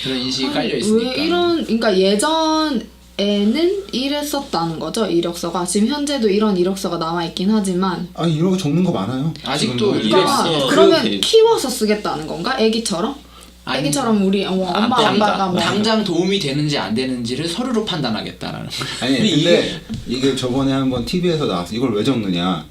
그런 인식이 깔려 있으니까. 왜 이런 그러니까 예전에는 이랬었다는 거죠 이력서가. 지금 현재도 이런 이력서가 남아 있긴 하지만 아니 이런 거 적는 거 많아요. 아직도 지금도 그러니까 이력서 그러면 그렇게- 키워서 쓰겠다는 건가? 애기처럼? 아니, 애기처럼 우리 엄마 안 아빠가 됩니다. 뭐 당장 도움이 되는지 안 되는지를 서류로 판단하겠다라는 거. 아니 근데 근데 이게 저번에 한번 TV에서 나왔어. 이걸 왜 적느냐?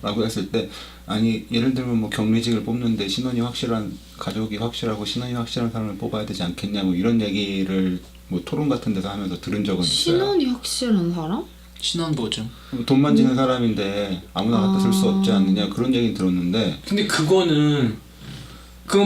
라고 했을 때 아니 예를 들면 뭐 격리직을 뽑는데 신원이 확실한 가족이 확실하고 신원이 확실한 사람을 뽑아야 되지 않겠냐 뭐 이런 얘기를 뭐 토론 같은 데서 하면서 들은 적은 있어요. 신원이 확실한 사람? 신원 보증. 돈 만지는 사람인데 아무나 갖다 쓸 수 없지 않느냐 그런 얘기는 들었는데 근데 그건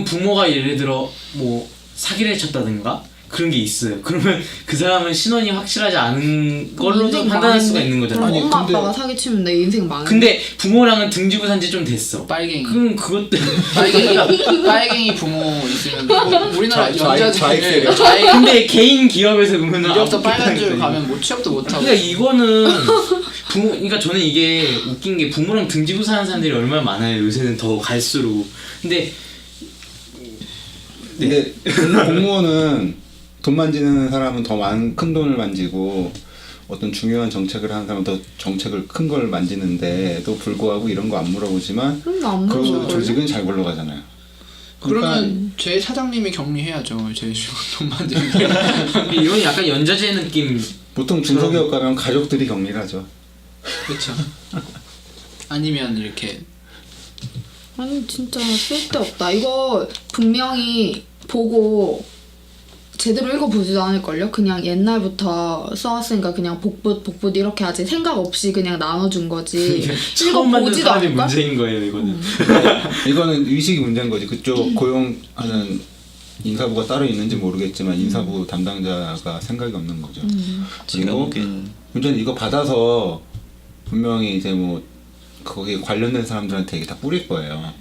부모가 예를 들어 뭐 사기를 쳤다든가 그런 게 있어요. 그러면 그 사람은 신원이 확실하지 않은 걸로도 인생 판단할 수가 망했네. 있는 그럼 거잖아. 아니, 엄마 근데- 아빠가 사기치면 내 인생 망해. 근데 부모랑은 등지고 산 지 좀 됐어. 빨갱이. 그럼 그것 때문에 빨갱이 부모 있으면 뭐 우리나라 좌익 여자 중에 세력. 좌익 근데 개인 기업에서 그러면 이력서 안 빨간 줄 뽑겠다니까. 가면 뭐 취업도 못 하고. 그러니까 이거는 그러니까 저는 이게 웃긴 게 부모랑 등지고 사는 사람들이 얼마나 많아요. 요새는 더 갈수록. 근데 근데 공무원은 돈 만지는 사람은 더 많은 큰 돈을 만지고 어떤 중요한 정책을 하는 사람은 더 정책을 큰 걸 만지는데도 불구하고 이런 거 안 물어보지만 그런 거 안 그 물어볼걸요? 조직은 잘 굴러가잖아요. 그러니까 그러면 제 사장님이 격리해야죠. 제 돈 만드는 이건 약간 연좌제 느낌. 보통 중소기업 가면 가족들이 격리를 하죠. 그렇죠. 아니면 이렇게 아니 진짜 쓸데없다. 이거 분명히 보고 제대로 읽어보지도 않을걸요? 그냥 옛날부터 써왔으니까 그냥 복붙 이렇게 하지 생각 없이 그냥 나눠준 거지. 처음 만든 읽어보지도 사람이 않을걸? 문제인 거예요, 이거는. 이거는 의식이 문제인 거지. 그쪽 고용하는 인사부가 따로 있는지 모르겠지만 인사부 담당자가 생각이 없는 거죠. 제가 그리고 보기엔 문제는 이거 받아서 분명히 이제 뭐 거기에 관련된 사람들한테 이게 다 뿌릴 거예요.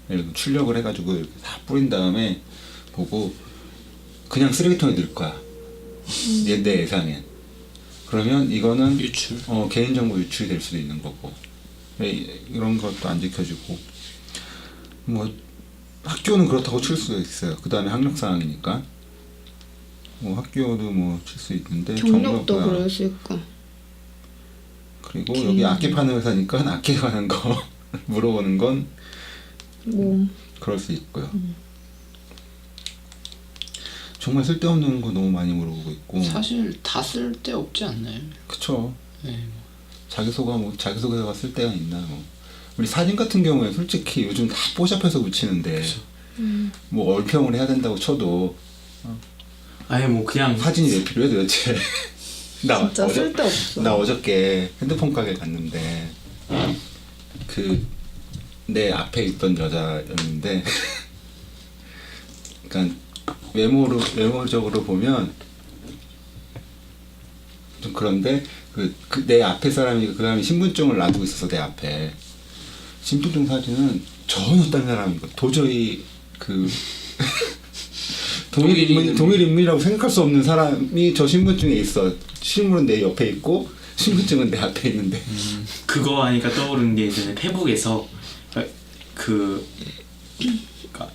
예를 들어 출력을 해가지고 이렇게 다 뿌린 다음에 보고 그냥 쓰레기통에 넣을 거야. 내 예상엔. 그러면 이거는 유출. 개인정보 유출이 될 수도 있는 거고 이런 것도 안 지켜지고 뭐 학교는 그렇다고 칠 수도 있어요. 그 다음에 학력사항이니까 뭐 학교도 뭐 칠 수 있는데 경력도 경력과 그럴 수 있고. 그리고 여기 악기 파는 회사니까 악기 가는 거 물어보는 건 뭐 그럴 수 있고요. 정말 쓸데없는 거 너무 많이 물어보고 있고. 사실 다 쓸데 없지 않나요? 그쵸. 네. 자기소개가 쓸 데가 있나 뭐. 우리 사진 같은 경우에 솔직히 요즘 다 뽀샵해서 붙이는데 뭐 얼평을 해야 된다고 쳐도 아예 뭐 그냥 사진이 왜 필요해 도대체. 진짜 쓸데없어. 나 어저께 핸드폰 가게 갔는데 그 내 앞에 있던 여자였는데 그러니까 외모적으로 보면 좀 그런데 그 내 앞에 사람이 그 사람이 신분증을 놔두고 있어서 내 앞에 신분증 사진은 전혀 다른 사람이고 도저히 그 동일 인물이라고 생각할 수 없는 사람이 저 신분증에 있어. 실물은 내 옆에 있고 신분증은 내 앞에 있는데. 그거 하니까 떠오르는 게 예전에 페북에서 그러니까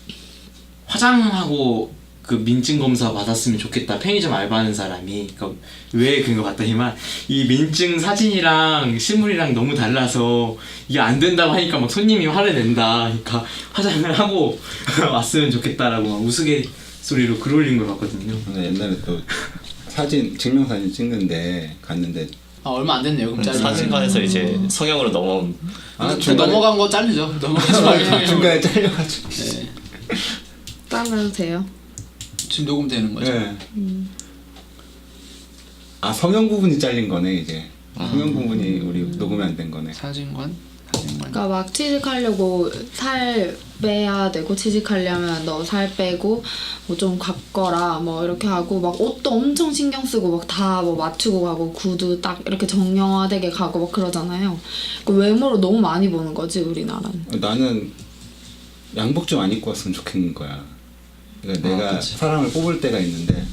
화장하고 그 민증 검사 받았으면 좋겠다. 편의점 알바하는 사람이 그러니까 왜 그런 거 같다니만 이 민증 사진이랑 실물이랑 너무 달라서 이게 안 된다고 하니까 막 손님이 화를 낸다. 그러니까 화장을 하고 왔으면 좋겠다라고 막 우스갯소리로 글 올린 걸 봤거든요. 근데 옛날에 또 사진 증명사진 찍는데 갔는데 얼마 안 됐네요. 그럼 사진관에서 이제 성형으로 넘어온 넘어간 거 자르죠. 넘어가지 말고. 중간에 잘려가지고. 네. 잘라도 돼요. 지금 녹음되는 거죠. 네. 아 성형 부분이 잘린 거네 이제. 성형 부분이 우리 녹음이 안 된 거네. 사진관. 그러니까 막 취직하려고 살 빼야 되고 취직하려면 너 살 빼고 뭐 좀 가꿔라 뭐 이렇게 하고 막 옷도 엄청 신경 쓰고 막 다 뭐 맞추고 가고 구두 딱 이렇게 정형화되게 가고 막 그러잖아요. 그 외모로 너무 많이 보는 거지 우리나라는. 나는 양복 좀 안 입고 왔으면 좋겠는 거야. 그러니까 내가 그치. 사람을 뽑을 때가 있는데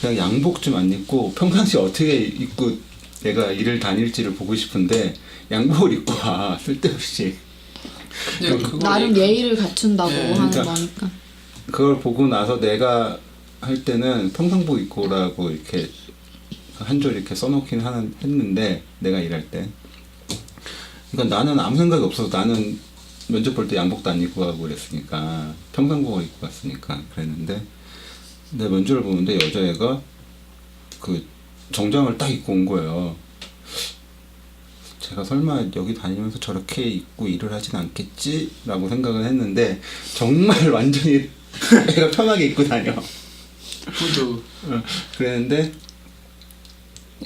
그냥 양복 좀 안 입고 평상시 어떻게 입고 내가 일을 다닐지를 보고 싶은데 양복을 입고 와 쓸데없이. 근데 그거 나름 예의를 갖춘다고 네, 하는 그러니까 거니까. 그걸 보고 나서 내가 할 때는 평상복 입고 오라고 이렇게 한 줄 이렇게 써놓긴 했는데 내가 일할 때. 그러니까 나는 아무 생각이 없어서 나는 면접 볼 때 양복도 안 입고 가고 그랬으니까 평상복을 입고 갔으니까 그랬는데 내 면접을 보는데 여자애가 그 정장을 딱 입고 온 거예요. 제가 설마 여기 다니면서 저렇게 입고 일을 하진 않겠지? 라고 생각을 했는데 정말 완전히 애가 편하게 입고 다녀. 구두. 그랬는데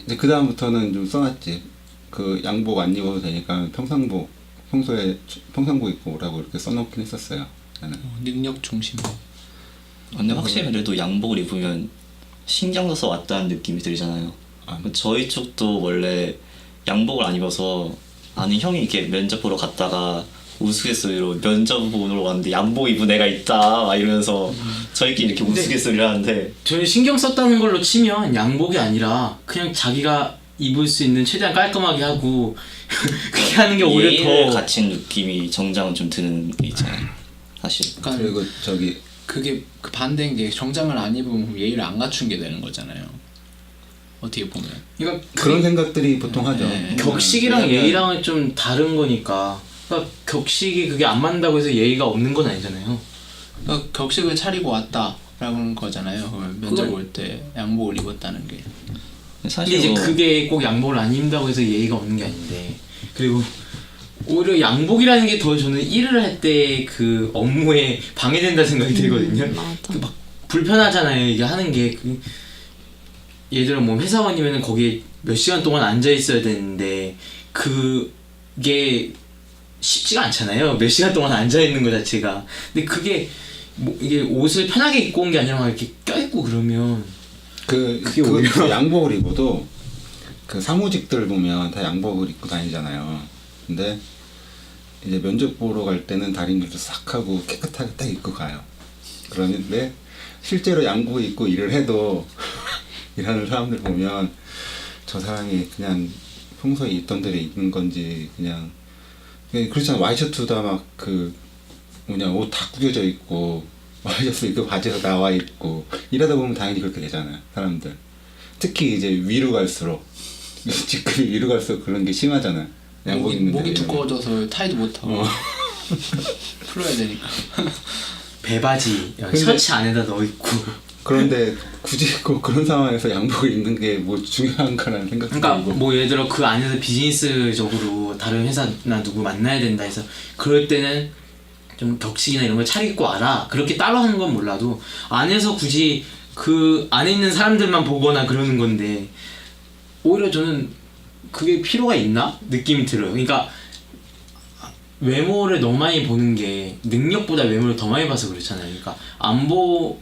이제 그 다음부터는 좀 써놨지. 그 양복 안 입어도 되니까 평소에 평상복 입고 오라고 이렇게 써놓긴 했었어요. 나는. 능력 중심. 근데 확실히 그래도 양복을 입으면 신경 써서 왔다는 느낌이 들잖아요. 저희 쪽도 원래 양복을 안 입어서 아는 형이 이렇게 면접 보러 갔다가 우스갯소리로 면접 보러 왔는데 양복 입은 애가 있다 막 이러면서 저희끼리 이렇게 우스갯소리를 하는데 저희 신경 썼다는 걸로 치면 양복이 아니라 그냥 자기가 입을 수 있는 최대한 깔끔하게 하고 그렇게 하는 게 오히려 예의를 더 갖춘 느낌이 정장은 좀 드는 게 있잖아요. 사실. 그러니까 그리고 저기 그게 그 반대인 게 정장을 안 입으면 예의를 안 갖춘 게 되는 거잖아요. 어떻게 보면. 그러니까 그런 생각들이 보통 하죠. 네. 격식이랑 왜냐면 예의랑은 좀 다른 거니까. 그러니까 격식이 그게 안 맞는다고 해서 예의가 없는 건 아니잖아요. 그러니까 격식을 차리고 왔다라는 거잖아요. 그러면 면접 그건- 올 때 양복을 입었다는 게. 근데 사실 이제 뭐 그게 꼭 양복을 안 입는다고 해서 예의가 없는 게 아닌데, 그리고 오히려 양복이라는 게 더 저는 일을 할 때 그 업무에 방해된다 생각이 들거든요. 맞아. 그 막 불편하잖아요, 이게 하는 게. 예를 들어 뭐 회사원이면 거기에 몇 시간 동안 앉아 있어야 되는데 그게 쉽지가 않잖아요. 몇 시간 동안 앉아 있는 것 자체가. 근데 그게 뭐 이게 옷을 편하게 입고 온 게 아니라 막 이렇게 껴입고 그러면 그게 그 오히려- 양복을 입어도 그 사무직들 보면 다 양복을 입고 다니잖아요. 근데 이제 면접 보러 갈 때는 다림질도 싹 하고 깨끗하게 딱 입고 가요. 그러는데 실제로 양복을 입고 일을 해도 일하는 사람들 보면 저 사람이 그냥 평소에 있던 대로 입는 건지 그냥 그렇잖아. 와이셔츠다 막 그 뭐냐 옷 다 구겨져 있고 와이셔츠 입고 바지에서 나와 있고 이러다 보면 당연히 그렇게 되잖아요. 사람들 특히 이제 위로 갈수록 직급이 위로 갈수록 그런 게 심하잖아요. 양복 입는 목이 데 두꺼워져서 타이도 못하고 풀어야 되니까. 배바지, 근데- 셔츠 안에다 넣어 입고. 그런데 굳이 꼭 그런 상황에서 양복을 입는 게 뭐 중요한가라는 생각도 그러니까 들고. 뭐 예를 들어 그 안에서 비즈니스적으로 다른 회사나 누구 만나야 된다 해서 그럴 때는 좀 격식이나 이런 걸 차리고 와라, 그렇게 따로 하는 건 몰라도 안에서 굳이 그 안에 있는 사람들만 보거나 그러는 건데 오히려 저는 그게 필요가 있나 느낌이 들어요. 그러니까 외모를 너무 많이 보는 게 능력보다 외모를 더 많이 봐서 그렇잖아요. 그러니까 안보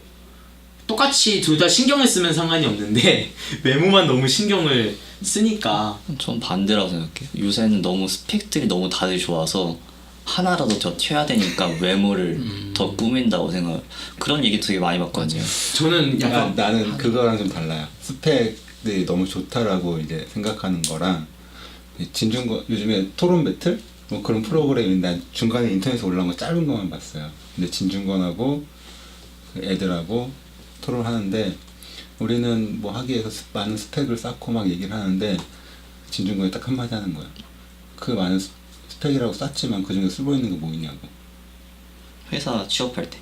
똑같이 둘 다 신경을 쓰면 상관이 없는데 외모만 너무 신경을 쓰니까. 전 반대라고 생각해요. 요새는 너무 스펙들이 너무 다들 좋아서 하나라도 더 튀어야 되니까 외모를 더 꾸민다고 생각. 그런 얘기 되게 많이 봤거든요. 저는 약간 나는 그거랑 좀 달라요. 스펙이 너무 좋다라고 이제 생각하는 거랑 진중권 요즘에 토론 배틀 뭐 그런 프로그램이 난 중간에 인터넷에 올라온 거 짧은 것만 봤어요. 근데 진중권하고 그 애들하고 토론하는데 우리는 뭐 하기위해서 많은 스펙을 쌓고 막 얘기를 하는데 진중권이 딱 한마디 하는 거야. 그 많은 스펙이라고 쌓지만 그 중에 쓸모 있는 게 뭐 있냐고. 회사 취업할 때.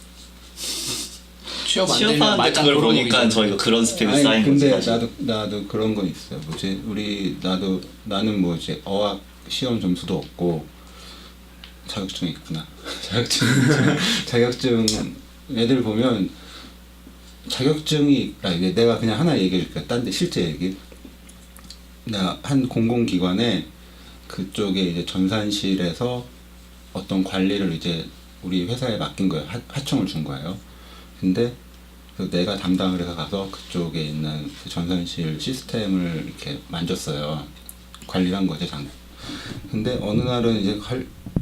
취업 안 되면 취업하는데 말짱 그걸 보니까 돌아보기잖아요. 저희가 그런 스펙을 아니, 쌓인 거지. 근데 사실. 나도 그런 건 있어요. 뭐지? 나는 뭐 이제 어학 시험 점수도 없고 자격증이 있구나. 자격증 애들 보면 자격증이 내가 그냥 하나 얘기해 줄게. 딴 데 실제 얘기. 나 한 공공기관에 그쪽에 이제 전산실에서 어떤 관리를 이제 우리 회사에 맡긴 거예요. 하청을 준 거예요. 근데 그 내가 담당을 해서 가서 그쪽에 있는 그 전산실 시스템을 이렇게 만졌어요. 관리를 한 거지, 근데 어느 날은 이제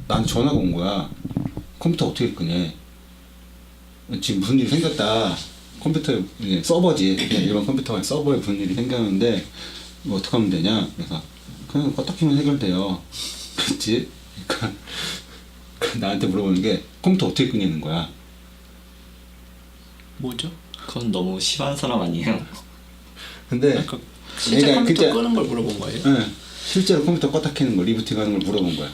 나한테 전화가 온 거야. 컴퓨터 어떻게 끄냐. 지금 무슨 일이 생겼다. 컴퓨터에 이제 서버지. 그냥 일반 컴퓨터가 서버에 무슨 일이 생겼는데 뭐 어떻게 하면 되냐. 그래서 그냥 껐다 키면 해결돼요. 그랬지? 그러니까 나한테 물어보는 게 컴퓨터 어떻게 끄냐는 거야. 뭐죠? 그건 너무 심한 사람 아니에요? 근데 그러니까 실제 얘가 컴퓨터 진짜- 끄는 걸 물어본 거예요? 네, 실제로 컴퓨터 껐다 켜는 거, 리부팅 하는 걸 물어본 거야.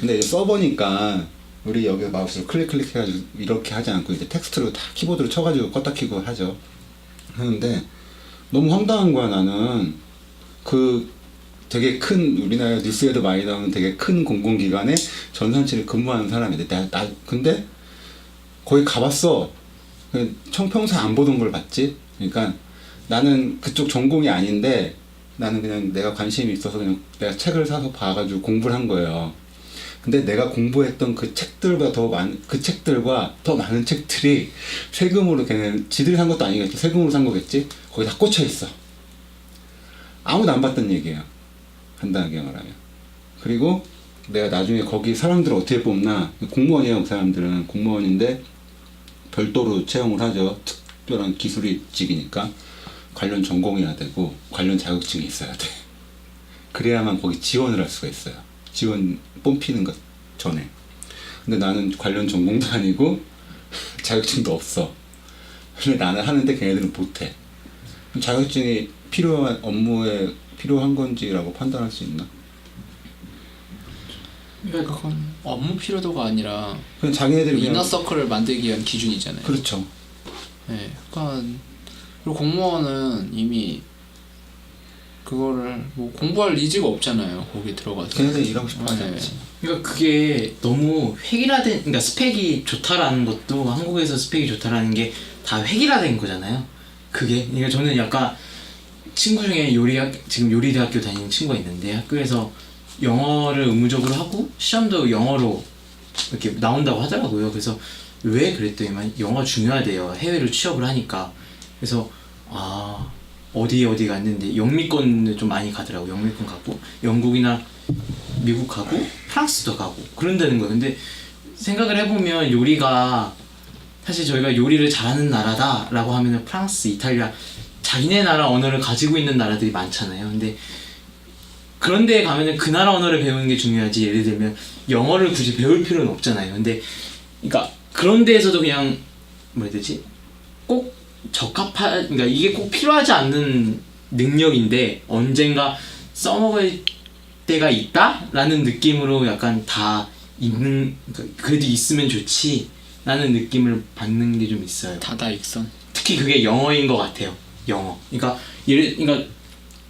근데 이제 서버니까 우리 여기 마우스로 클릭 해가지고 이렇게 하지 않고 이제 텍스트로 다 키보드로 쳐가지고 껐다 켜고 하죠. 하는데 너무 황당한 거야. 나는 그 되게 큰 우리나라 뉴스에도 많이 나오는 되게 큰 공공기관에 전산실에 근무하는 사람인데 근데 거기 가봤어. 평소에 안 보던 걸 봤지. 그러니까 나는 그쪽 전공이 아닌데 나는 그냥 내가 관심이 있어서 그냥 내가 책을 사서 봐가지고 공부를 한 거예요. 근데 내가 공부했던 그 책들과 그 책들과 더 많은 책들이 세금으로 걔는 지들이 산 것도 아니겠지. 세금으로 산 거겠지. 거기 다 꽂혀 있어. 아무도 안 봤던 얘기예요. 간단하게 말하면. 그리고 내가 나중에 거기 사람들을 어떻게 뽑나. 공무원이에요. 그 사람들은 공무원인데 별도로 채용을 하죠. 특별한 기술직이니까 관련 전공해야 되고 관련 자격증이 있어야 돼. 그래야만 거기 지원을 할 수가 있어요. 지원 뽑히는 것 전에. 근데 나는 관련 전공도 아니고 자격증도 없어. 근데 나는 하는데 걔네들은 못해. 자격증이 필요한 업무에 필요한 건지라고 판단할 수 있나? 그건 업무 필요도가 아니라 그냥 자기네들이 이너 그냥 서클을 만들기 위한 기준이잖아요. 그렇죠. 네, 그러니까 그리고 공무원은 이미 그거를 뭐 공부할 니즈가 없잖아요. 거기 들어가서. 걔네들 일하고 싶어 하지 네. 않지. 그러니까 그게 너무 획일화된, 그러니까 스펙이 좋다라는 것도 한국에서 스펙이 좋다라는 게 다 획일화된 거잖아요. 그게 그러니까 저는 약간 친구 중에 지금 요리대학교 다니는 친구가 있는데 학교에서 영어를 의무적으로 하고 시험도 영어로 이렇게 나온다고 하더라고요. 그래서 왜 그랬더니만 영어 중요하대요. 해외로 취업을 하니까. 그래서 아 어디 갔는데 영미권을 좀 많이 가더라고. 영미권 가고 영국이나 미국 가고 프랑스도 가고 그런다는 거예요. 근데 생각을 해보면 요리가 사실 저희가 요리를 잘하는 나라다라고 하면은 프랑스, 이탈리아 자기네 나라 언어를 가지고 있는 나라들이 많잖아요. 근데 그런 데에 가면은 그 나라 언어를 배우는 게 중요하지. 예를 들면 영어를 굳이 배울 필요는 없잖아요. 근데 그러니까 그런 데에서도 그냥 뭐라 해야 되지? 꼭 그러니까 이게 꼭 필요하지 않는 능력인데 언젠가 써먹을 때가 있다라는 느낌으로 약간 다 있는, 그러니까 그래도 있으면 좋지 라는 느낌을 받는 게 좀 있어요. 다다익선. 특히 그게 영어인 것 같아요. 영어. 그러니까 그러니까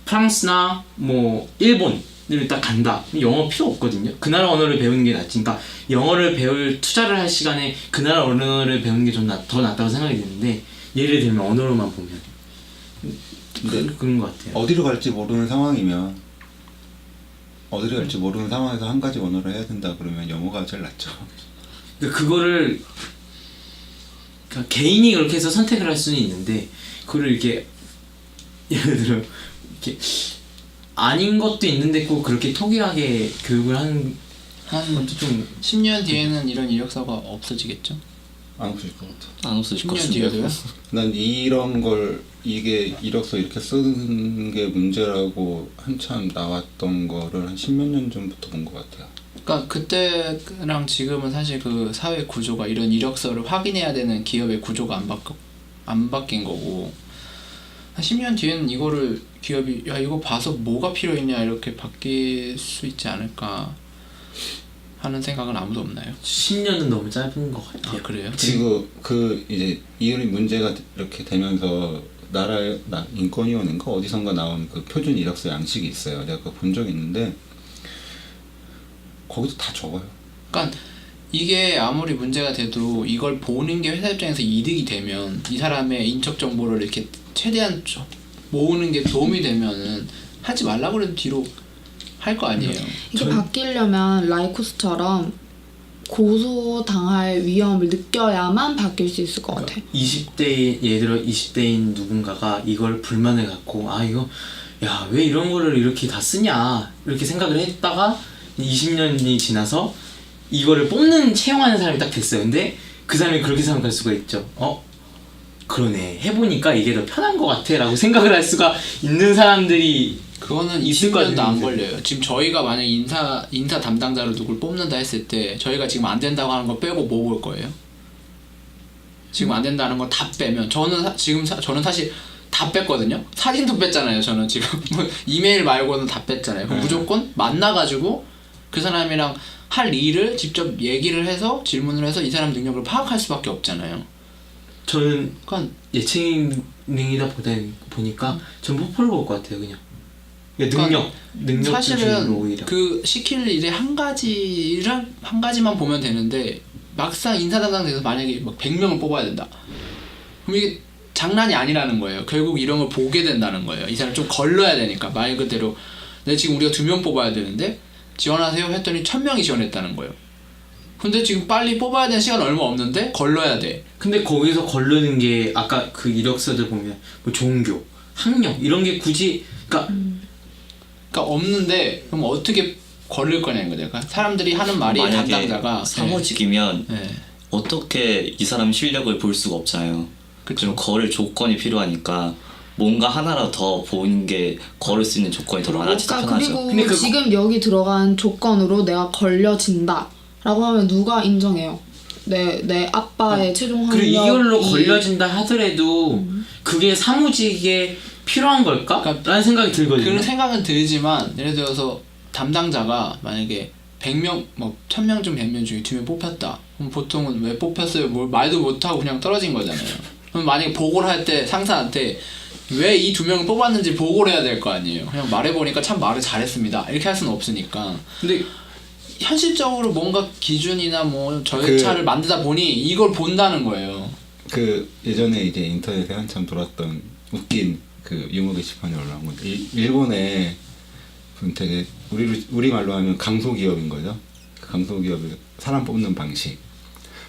프랑스나 뭐 일본을 딱 간다. 영어 필요 없거든요. 그 나라 언어를 배우는 게 낫지. 그러니까 영어를 배울 투자를 할 시간에 그 나라 언어를 배우는 게 좀 더 낫다고 생각이 드는데 예를 들면 언어로만 보면 그런 것 같아요. 어디로 갈지 모르는 상황이면 어디로 갈지 모르는 상황에서 한 가지 언어를 해야 된다 그러면 영어가 제일 낫죠. 그러니까 그거를 그러니까 개인이 그렇게 해서 선택을 할 수는 있는데 그거를 이렇게 예를 들어 이렇게 아닌 것도 있는데 꼭 그렇게 통일하게 교육을 하는 한 것도 좀 10년 뒤에는 이런 이력서가 없어지겠죠? 안 없을 것 같아. 안 없어질 것 10년 같은데요. 뒤에도요? 난 이런 걸 이게 이력서 이렇게 쓰는 게 문제라고 한참 나왔던 거를 한 10몇 년 전부터 본 것 같아요. 그러니까 그때랑 지금은 사실 그 사회 구조가 이런 이력서를 확인해야 되는 기업의 구조가 안 바뀐 거고 한 10년 뒤에는 이거를 기업이 야 이거 봐서 뭐가 필요했냐 이렇게 바뀔 수 있지 않을까 하는 생각은 아무도 없나요? 10년은 너무 짧은 것 같아요. 아 그래요? 지금 그 이제 이런 문제가 이렇게 되면서 나라의 인권위원회인가 어디선가 나온 그 표준 이력서 양식이 있어요. 내가 그거 본 적이 있는데 거기도 다 적어요. 그러니까 이게 아무리 문제가 돼도 이걸 보는 게 회사 입장에서 이득이 되면 이 사람의 인적 정보를 이렇게 최대한 모으는 게 도움이 되면은 하지 말라고 해도 뒤로 할 거 아니에요. 이게 바뀌려면 라이코스처럼 고소당할 위험을 느껴야만 바뀔 수 있을 것 같아. 20대 예를 들어 20대인 누군가가 이걸 불만을 갖고 아 이거 야 왜 이런 거를 이렇게 다 쓰냐 이렇게 생각을 했다가 20년이 지나서 이거를 채용하는 사람이 딱 됐어요. 근데 그 사람이 그렇게 생각할 수가 있죠. 그러네 해보니까 이게 더 편한 것 같아 라고 생각을 할 수가 있는 사람들이 그거는 있을 20년도 안 거거든요. 걸려요. 지금 저희가 만약 인사 담당자로 누굴 뽑는다 했을 때 저희가 지금 안 된다고 하는 거 빼고 뭐 볼 거예요? 지금 안 된다는 거 다 빼면 저는 사실 다 뺐거든요. 사진도 뺐잖아요. 저는 지금 이메일 말고는 다 뺐잖아요. 그럼 무조건 만나가지고 그 사람이랑 할 일을 직접 얘기를 해서 질문을 해서 이 사람 능력을 파악할 수밖에 없잖아요. 저는 그러니까 예체능이다 보니까 전 포폴로 볼 것 같아요. 그냥 능력 사실은 기준으로 오히려 그 시킬 일의 한 가지만 보면 되는데 막상 인사 담당자에서 만약에 막 100명을 뽑아야 된다. 그럼 이게 장난이 아니라는 거예요. 결국 이런 걸 보게 된다는 거예요. 이 사람 좀 걸러야 되니까 말 그대로 지금 우리가 2명 뽑아야 되는데 지원하세요 했더니 1000명이 지원했다는 거예요. 근데 지금 빨리 뽑아야 되는 시간 얼마 없는데 걸러야 돼. 근데 거기서 걸르는 게 아까 그 이력서들 보면 뭐 종교, 학력 이런 게 굳이 그러니까 없는데 그럼 어떻게 걸릴 거냐는 거죠. 그러니까 사람들이 하는 말이 만약에 담당자가 사무직이면 네. 어떻게 이 사람 실력을 볼 수가 없잖아요. 그럼 거를 조건이 필요하니까 뭔가 하나라도 더 보는 게 걸을 수 있는 조건이 더 많아지지 편하죠. 그리고 근데 지금 여기 들어간 조건으로 내가 걸려진다 라고 하면 누가 인정해요? 내 아빠의 최종 학력이 그리고 이걸로 걸려진다 하더라도 그게 사무직의 필요한 걸까? 라는 생각이 들거든요. 그런 생각은 들지만 예를 들어서 담당자가 만약에 100명 뭐 1000명 중 100명 중에 2명 뽑혔다. 그럼 보통은 왜 뽑혔어요? 뭘 말도 못하고 그냥 떨어진 거잖아요. 그럼 만약에 보고를 할 때 상사한테 왜 이 2명을 뽑았는지 보고를 해야 될 거 아니에요. 그냥 말해보니까 참 말을 잘했습니다. 이렇게 할 수는 없으니까. 근데 현실적으로 뭔가 기준이나 뭐 절차를 만들다 보니 이걸 본다는 거예요. 그 예전에 이제 인터넷에 한참 돌았던 웃긴 그 유머 게시판에 올라온 건데 일본에 되게 우리 말로 하면 강소기업인 거죠. 그 강소기업의 사람 뽑는 방식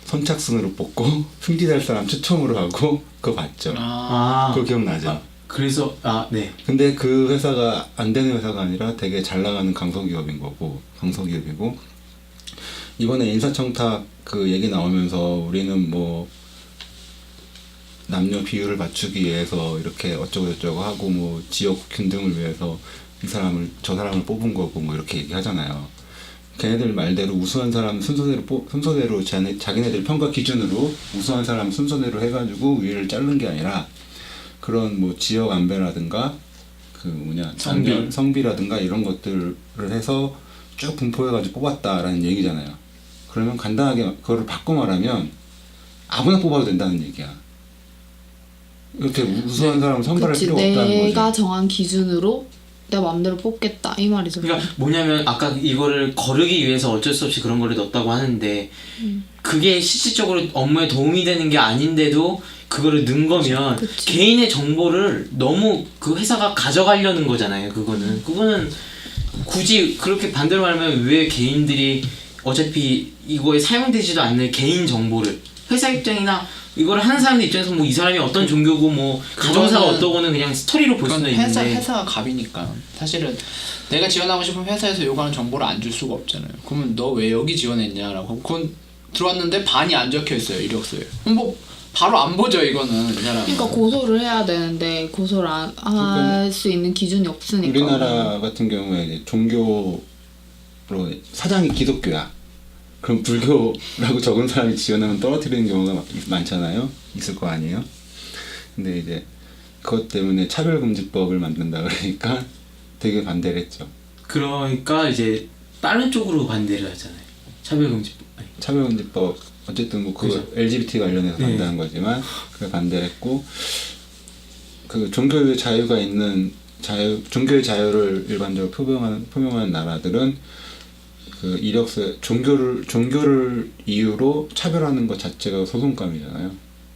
선착순으로 뽑고 승진할 사람 추첨으로 하고 그거 봤죠. 그거 기억나죠? 그래서 네. 근데 그 회사가 안 되는 회사가 아니라 되게 잘 나가는 강소기업인 거고 강소기업이고 이번에 인사청탁 그 얘기 나오면서 우리는 뭐 남녀 비율을 맞추기 위해서 이렇게 어쩌고 저쩌고 하고 뭐 지역 균등을 위해서 이 사람을 저 사람을 뽑은 거고 뭐 이렇게 얘기하잖아요. 걔네들 말대로 우수한 사람 순서대로 자기네들 평가 기준으로 우수한 사람 순서대로 해가지고 위를 자른 게 아니라 그런 뭐 지역 안배라든가 그 뭐냐 성비라든가 이런 것들을 해서 쭉 분포해가지고 뽑았다라는 얘기잖아요. 그러면 간단하게 그거를 바꿔 말하면 아무나 뽑아도 된다는 얘기야. 이렇게 우수한 사람을 선발할 그치, 필요가 없다는 거지. 내가 정한 기준으로 내 마음대로 뽑겠다 이 말이죠. 그러니까 뭐냐면 아까 이거를 거르기 위해서 어쩔 수 없이 그런 거를 넣었다고 하는데 그게 실질적으로 업무에 도움이 되는 게 아닌데도 그거를 넣은 거면 그치. 개인의 정보를 너무 그 회사가 가져가려는 거잖아요. 그거는 굳이 그렇게 반대로 말하면 왜 개인들이 어차피 이거에 사용되지도 않는 개인 정보를 회사 입장이나 이걸 하는 사람들 입장에서 뭐 이 사람이 어떤 종교고 뭐 가정사가 어떠고는 그냥 스토리로 볼 수는 있는데 회사가 갑이니까 사실은 내가 지원하고 싶은 회사에서 요구하는 정보를 안 줄 수가 없잖아요. 그러면 너 왜 여기 지원했냐라고 그건 들어왔는데 반이 안 적혀 있어요 이력서에. 그럼 뭐 바로 안 보죠 이거는 이 사람. 그러니까 고소를 해야 되는데 고소를 할 수 있는 기준이 없으니까. 우리나라 같은 경우에 이제 종교로 사장이 기독교야. 그럼 불교라고 적은 사람이 지원하면 떨어뜨리는 경우가 많잖아요. 있을 거 아니에요. 근데 이제 그것 때문에 차별금지법을 만든다 그러니까 되게 반대를 했죠. 그러니까 이제 다른 쪽으로 반대를 하잖아요. 차별금지법. 아니. 차별금지법 어쨌든 뭐 그 그죠. LGBT 관련해서 네. 반대한 거지만 그걸 반대를 했고 그 종교의 자유가 있는 종교의 자유를 일반적으로 표명하는 나라들은 그 이력서 종교를 이유로 차별하는 것 자체가 소송감이잖아요.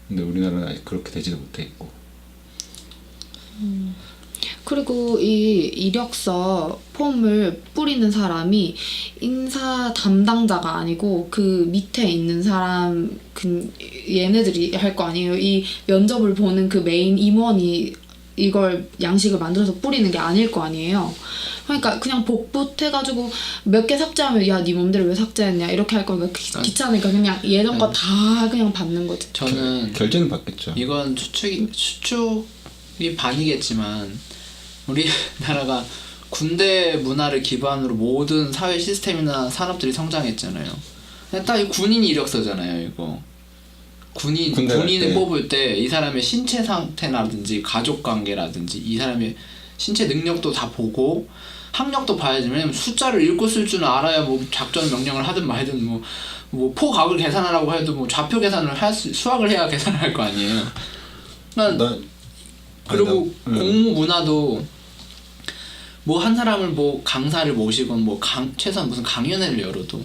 근데 우리나라는 아직 그렇게 되지도 못해 있고. 그리고 이 이력서 폼을 뿌리는 사람이 인사 담당자가 아니고 그 밑에 있는 사람 얘네들이 할 거 아니에요. 이 면접을 보는 그 메인 임원이 이걸 양식을 만들어서 뿌리는 게 아닐 거 아니에요. 그러니까 그냥 복붙해가지고 몇 개 삭제하면 야 네 맘대로 왜 삭제했냐 이렇게 할 거니까 귀찮으니까 그냥 예전 거 다 그냥 받는 거지. 저는 결제는 받겠죠. 이건 추측이 반이겠지만 우리나라가 군대 문화를 기반으로 모든 사회 시스템이나 산업들이 성장했잖아요. 그냥 딱 군인 이력서잖아요 이거. 군인을 뽑을 때 이 사람의 신체 상태라든지 가족 관계라든지 이 사람의 신체 능력도 다 보고 학력도 봐야지. 왜냐면 숫자를 읽고 쓸 줄 알아야 뭐 작전 명령을 하든 말든 뭐 포각을 계산하라고 해도 뭐 좌표 계산을 수학을 해야 계산을 할 거 아니에요. 그리고 공무 문화도 뭐 한 사람을 뭐 강사를 모시건 뭐 최소한 무슨 강연회를 열어도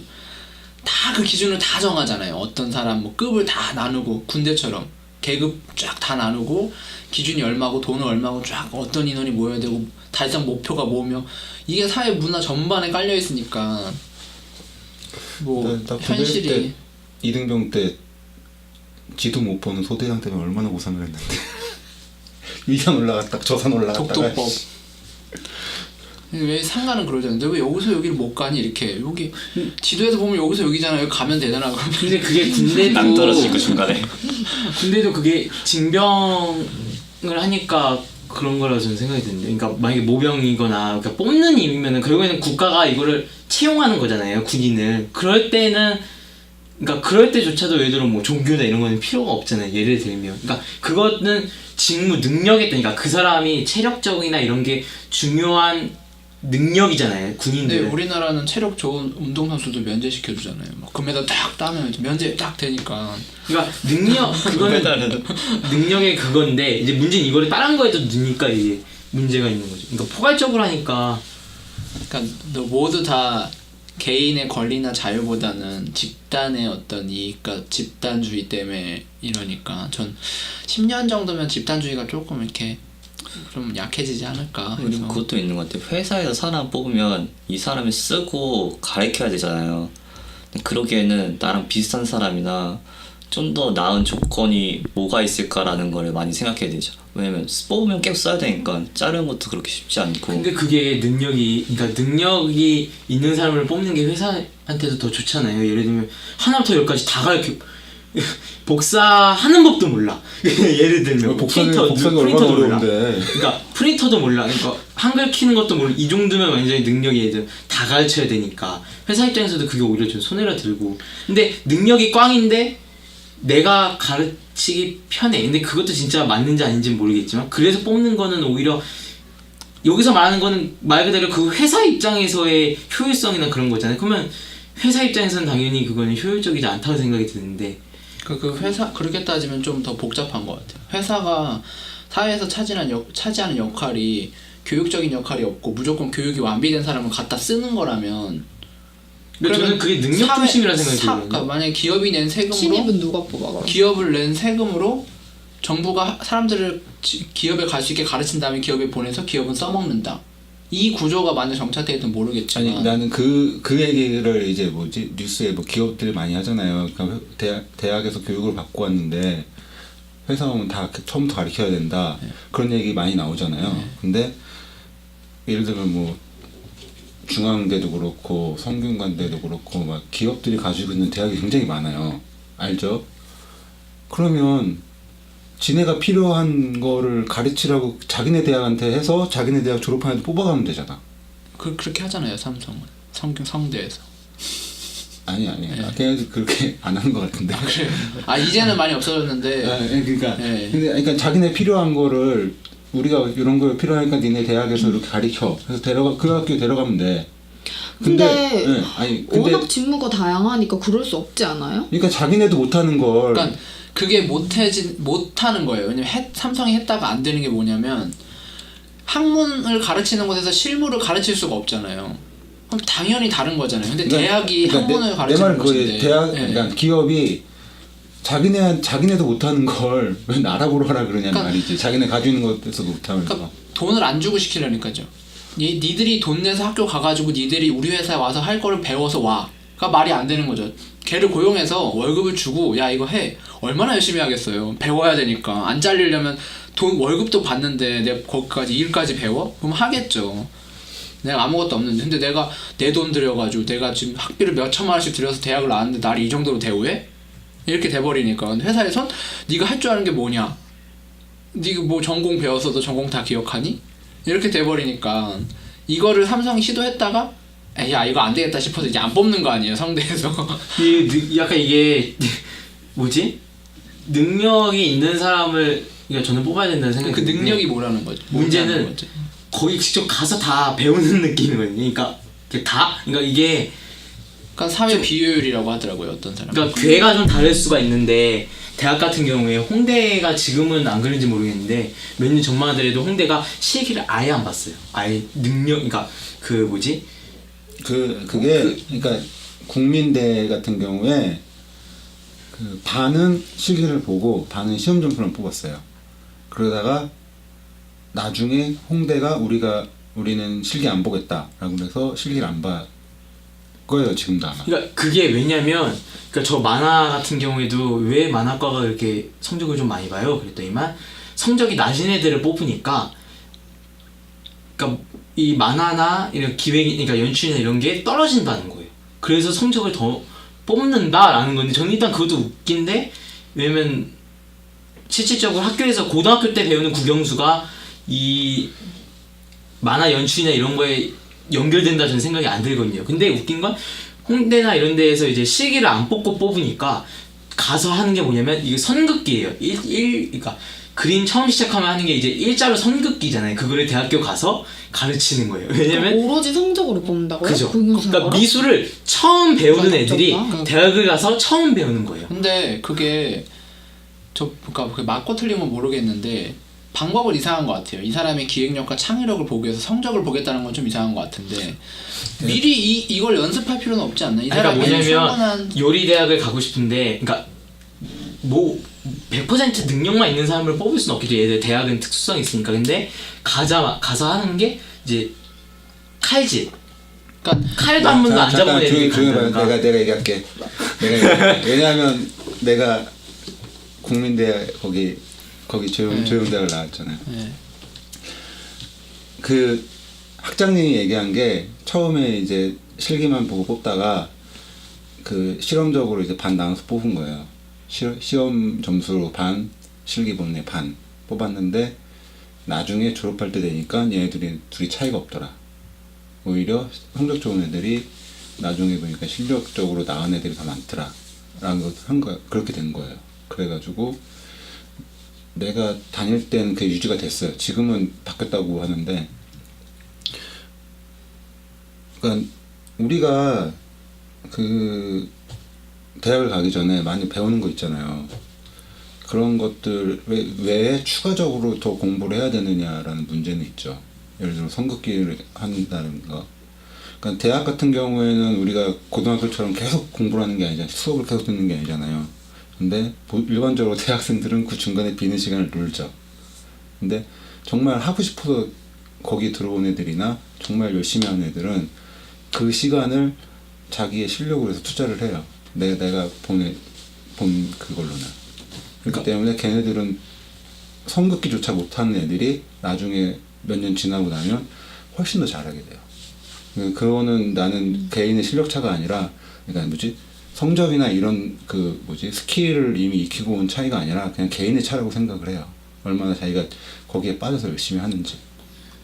다 그 기준을 다 정하잖아요. 어떤 사람 뭐 급을 다 나누고 군대처럼 계급 쫙 다 나누고 기준이 얼마고 돈은 얼마고 쫙 어떤 인원이 모여야 되고 달성 목표가 뭐며 이게 사회 문화 전반에 깔려 있으니까 뭐 나 현실이 때 이등병 때 지도 못 보는 소대장 때문에 얼마나 고생을 했는데 위산 올라갔다 저산 올라갔다가 독도법 왜 상관은 그러잖아요. 왜 여기서 여기를 못 가니 이렇게 여기 지도에서 보면 여기서 여기잖아. 여기 가면 되잖아. 근데 그게 군대도 낭떨어지고 중간에 군대도 그게 징병을 하니까 그런 거라고 저는 생각이 드는데, 그러니까 만약에 모병이거나 그러니까 뽑는 임이면은 결국에는 국가가 이거를 채용하는 거잖아요, 군인을. 그럴 때는 그러니까 그럴 때조차도 예를 들어 뭐 종교나 이런 거는 필요가 없잖아요. 예를 들면, 그러니까 그거는 직무 능력에 따니까 그 사람이 체력적이나 이런 게 중요한 능력이잖아요. 군인들. 근데 우리나라는 체력 좋은 운동선수도 면제시켜 주잖아요. 막 금메달 딱 따면 이제 면제 딱 되니까. 그러니까 능력 그거는 메달은 능력의 그건데 이제 문제는 이거를 다른 거에도 넣으니까 이게 문제가 있는 거죠. 그러니까 포괄적으로 하니까 그러니까 모두 다 개인의 권리나 자유보다는 집단의 어떤 이익과 집단주의 때문에 이러니까 전 10년 정도면 집단주의가 조금 이렇게 좀 약해지지 않을까 그리고 해서. 그것도 있는 것 같아요. 회사에서 사람 뽑으면 이 사람을 쓰고 가르쳐야 되잖아요. 근데 그러기에는 나랑 비슷한 사람이나 좀 더 나은 조건이 뭐가 있을까라는 걸 많이 생각해야 되죠. 왜냐면 뽑으면 계속 써야 되니까 자르는 것도 그렇게 쉽지 않고. 근데 그게 그러니까 능력이 있는 사람을 뽑는 게 회사한테도 더 좋잖아요. 예를 들면 하나부터 열까지 다 가르쳐. 복사하는 법도 몰라. 예를 들면 복사가 얼마나 프린터도 몰라. 어려운데. 그러니까 프린터도 몰라. 그러니까 한글 키는 것도 몰라. 이 정도면 완전히 능력이 애들 다 가르쳐야 되니까 회사 입장에서도 그게 오히려 좀 손해라 들고. 근데 능력이 꽝인데 내가 가르치기 편해. 근데 그것도 진짜 맞는지 아닌지는 모르겠지만 그래서 뽑는 거는 오히려 여기서 말하는 거는 말 그대로 그 회사 입장에서의 효율성이나 그런 거잖아요. 그러면 회사 입장에서는 당연히 그거는 효율적이지 않다고 생각이 드는데 그 회사 그렇게 따지면 좀 더 복잡한 것 같아요. 회사가 사회에서 차지하는 역할이 교육적인 역할이 없고 무조건 교육이 완비된 사람을 갖다 쓰는 거라면 근데 저는 그게 능력 중심이라 생각이 그러니까 들거든요. 만약에 기업이 낸 세금으로 신입은 누가 뽑아 그럼? 기업을 낸 세금으로 정부가 사람들을 기업에 갈 수 있게 가르친 다음에 기업에 보내서 기업은 써먹는다. 이 구조가 만약 정착되어 있든 모르겠지만 아니 나는 그 얘기를 이제 뭐지 뉴스에 뭐 기업들이 많이 하잖아요. 그러니까 대학에서 교육을 받고 왔는데 회사 오면 다 처음부터 가르쳐야 된다. 그런 얘기 많이 나오잖아요. 근데 예를 들면 뭐 중앙대도 그렇고 성균관대도 그렇고 막 기업들이 가지고 있는 대학이 굉장히 많아요. 알죠? 그러면 지네가 필요한 거를 가르치라고 자기네 대학한테 해서 자기네 대학 졸업한 애들 뽑아가면 되잖아. 그렇게 하잖아요. 삼성은 성대에서. 아니 걔네들 그렇게 안 하는 것 같은데. 그래요. 아 이제는 많이 없어졌는데. 그러니까 네. 그러니까 자기네 필요한 거를 우리가 이런 거 필요하니까 니네 대학에서 이렇게 가르쳐. 그래서 그 학교 데려가면 돼. 근데 근데 워낙 직무가 다양하니까 그럴 수 없지 않아요? 그러니까 자기네도 못하는 걸. 그러니까 그게 못하는 거예요. 왜냐면 삼성이 했다가 안 되는 게 뭐냐면 학문을 가르치는 곳에서 실무를 가르칠 수가 없잖아요. 그럼 당연히 다른 거잖아요. 근데 대학이 학문을 가르치는 내 말은 곳인데 대학 네. 그러니까 기업이 자기네도 못하는 걸 왜 나라보러 하라 그러냐는 그러니까 말이지. 자기네 가지고 있는 것에서도 못하면서. 그러니까 돈을 안 주고 시키려니까요. 니들이 돈 내서 학교 가가지고 니들이 우리 회사에 와서 할 거를 배워서 와. 그러니까 말이 안 되는 거죠. 걔를 고용해서 월급을 주고 야 이거 해. 얼마나 열심히 하겠어요. 배워야 되니까. 안 잘리려면 월급도 받는데 내가 거기까지 일까지 배워? 그럼 하겠죠. 내가 아무것도 없는데. 근데 내가 내 돈 들여가지고 내가 지금 학비를 몇 천만 원씩 들여서 대학을 나왔는데 나를 이 정도로 대우해? 이렇게 돼버리니까. 근데 회사에선 네가 할 줄 아는 게 뭐냐? 네가 뭐 전공 배웠어도 전공 다 기억하니? 이렇게 돼버리니까 이거를 삼성이 시도했다가 야 이거 안 되겠다 싶어서 이제 안 뽑는 거 아니에요 성대에서. 약간 이게 뭐지? 능력이 있는 사람을 그러니까 저는 뽑아야 된다는 생각이 그 드는데 능력이 뭐라는 거죠? 문제는 뭐라는 거죠? 거기 직접 가서 다 배우는 느낌이거든요. 그러니까 이게 그러니까 사회 비효율이라고 하더라고요 어떤 사람. 그러니까 괴가 좀 다를 수가 있는데 대학 같은 경우에 홍대가 지금은 안 그런지 모르겠는데 몇 년 전만 하더라도 홍대가 실기를 아예 안 봤어요. 아예 그러니까 그 뭐지? 그게 그러니까 국민대 같은 경우에 그 반은 실기를 보고 반은 시험 점수를 뽑았어요. 그러다가 나중에 홍대가 우리는 실기 안 보겠다라고 해서 실기를 안 봐. 거예요 지금도 아마. 그러니까 그게 왜냐면 그러니까 저 만화 같은 경우에도 왜 만화과가 이렇게 성적을 좀 많이 봐요? 그랬더니만 성적이 낮은 애들을 뽑으니까 그러니까 이 만화나 이런 그러니까 연출이나 이런 게 떨어진다는 거예요. 그래서 성적을 더 뽑는다라는 건데 저는 일단 그것도 웃긴데 왜냐면 실질적으로 학교에서 고등학교 때 배우는 국영수가 이 만화 연출이나 이런 거에 연결된다 저는 생각이 안 들거든요. 근데 웃긴 건 홍대나 이런 데에서 이제 실기를 안 뽑고 뽑으니까 가서 하는 게 뭐냐면 이게 선긋기예요. 그러니까 그림 처음 시작하면 하는 게 이제 일자로 선긋기잖아요. 그거를 대학교 가서 가르치는 거예요. 왜냐면 오로지 성적으로 뽑는다고요? 그죠. 공유상으로? 그러니까 미술을 처음 배우는 아, 애들이 진짜? 대학을 가서 처음 배우는 거예요. 근데 그게 그러니까 맞고 틀리면 모르겠는데 방법은 이상한 것 같아요. 이 사람의 기획력과 창의력을 보기 위해서 성적을 보겠다는 건 좀 이상한 것 같은데 미리 이걸 연습할 필요는 없지 않나? 이 그러니까 사람이 뭐냐면 충분한 요리 대학을 가고 싶은데, 그러니까 뭐 100% 능력만 있는 사람을 뽑을 수는 없겠죠. 얘들 대학은 특수성이 있으니까. 근데 가서 하는 게 이제 칼질. 그러니까 칼도 한 번도 안 잡은 애들이 간다든가. 내가 얘기할게. 왜냐하면 내가 국민대 거기 조용대학을 나왔잖아요. 네. 그 학장님이 얘기한 게 처음에 이제 실기만 보고 뽑다가 그 실험적으로 이제 반 나눠서 뽑은 거예요. 시험 점수로 반, 실기 본네 반 뽑았는데 나중에 졸업할 때 되니까 얘네들이 둘이 차이가 없더라. 오히려 성적 좋은 애들이 나중에 보니까 실력적으로 나은 애들이 더 많더라. 라는 거 그렇게 된 거예요. 그래가지고 내가 다닐 때는 그게 유지가 됐어요. 지금은 바뀌었다고 하는데, 그러니까 우리가 그 대학을 가기 전에 많이 배우는 거 있잖아요. 그런 것들 왜 추가적으로 더 공부를 해야 되느냐라는 문제는 있죠. 예를 들어 선긋기를 한다는 거. 그러니까 대학 같은 경우에는 우리가 고등학교처럼 계속 공부를 하는 게 아니잖아요. 수업을 계속 듣는 게 아니잖아요. 근데 일반적으로 대학생들은 그 중간에 비는 시간을 놀죠. 근데 정말 하고 싶어서 거기 들어온 애들이나 정말 열심히 하는 애들은 그 시간을 자기의 실력으로 해서 투자를 해요. 내가 본 그걸로는. 그렇기 때문에 걔네들은 선긋기조차 못하는 애들이 나중에 몇 년 지나고 나면 훨씬 더 잘하게 돼요. 그거는 나는 개인의 실력차가 아니라, 그러니까 뭐지? 성적이나 이런 스킬을 이미 익히고 온 차이가 아니라 그냥 개인의 차라고 생각을 해요. 얼마나 자기가 거기에 빠져서 열심히 하는지.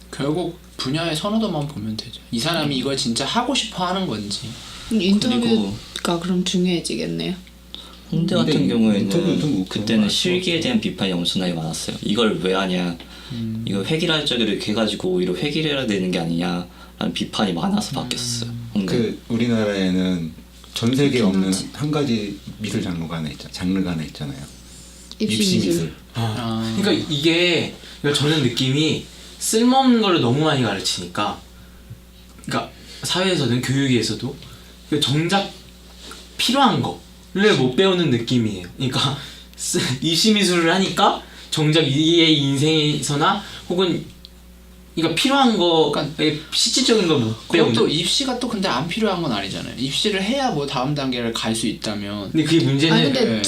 결국 분야의 선호도만 보면 되죠. 이 사람이 이걸 진짜 하고 싶어 하는 건지. 인터뷰가 그럼 중요해지겠네요. 홍대 같은 인터뷰 경우에는 그런 그때는 거 실기에 대한 비판이 엄청나게 많았어요. 이걸 왜 하냐, 이거 획일할 적에 이렇게 해가지고 오히려 획일해야 되는 게 아니냐 라는 비판이 많아서 바뀌었어요. 홍대. 우리나라에는 전 세계에 그렇긴 없는 하지. 한 가지 미술 장르가 하나 있잖아요. 입시 미술. 그러니까 이게 저는 느낌이 쓸모없는 거를 너무 많이 가르치니까, 그러니까 사회에서든 교육에서도 정작 필요한 거를 못 배우는 느낌이에요. 그러니까 입시 미술을 하니까 정작 이의 인생에서나 혹은 그러니까 필요한 거, 그러니까 실질적인 걸 못 배우는. 그것도 입시가 또 근데 안 필요한 건 아니잖아요. 입시를 해야 뭐 다음 단계를 갈 수 있다면. 근데 그게 문제는 아니 근데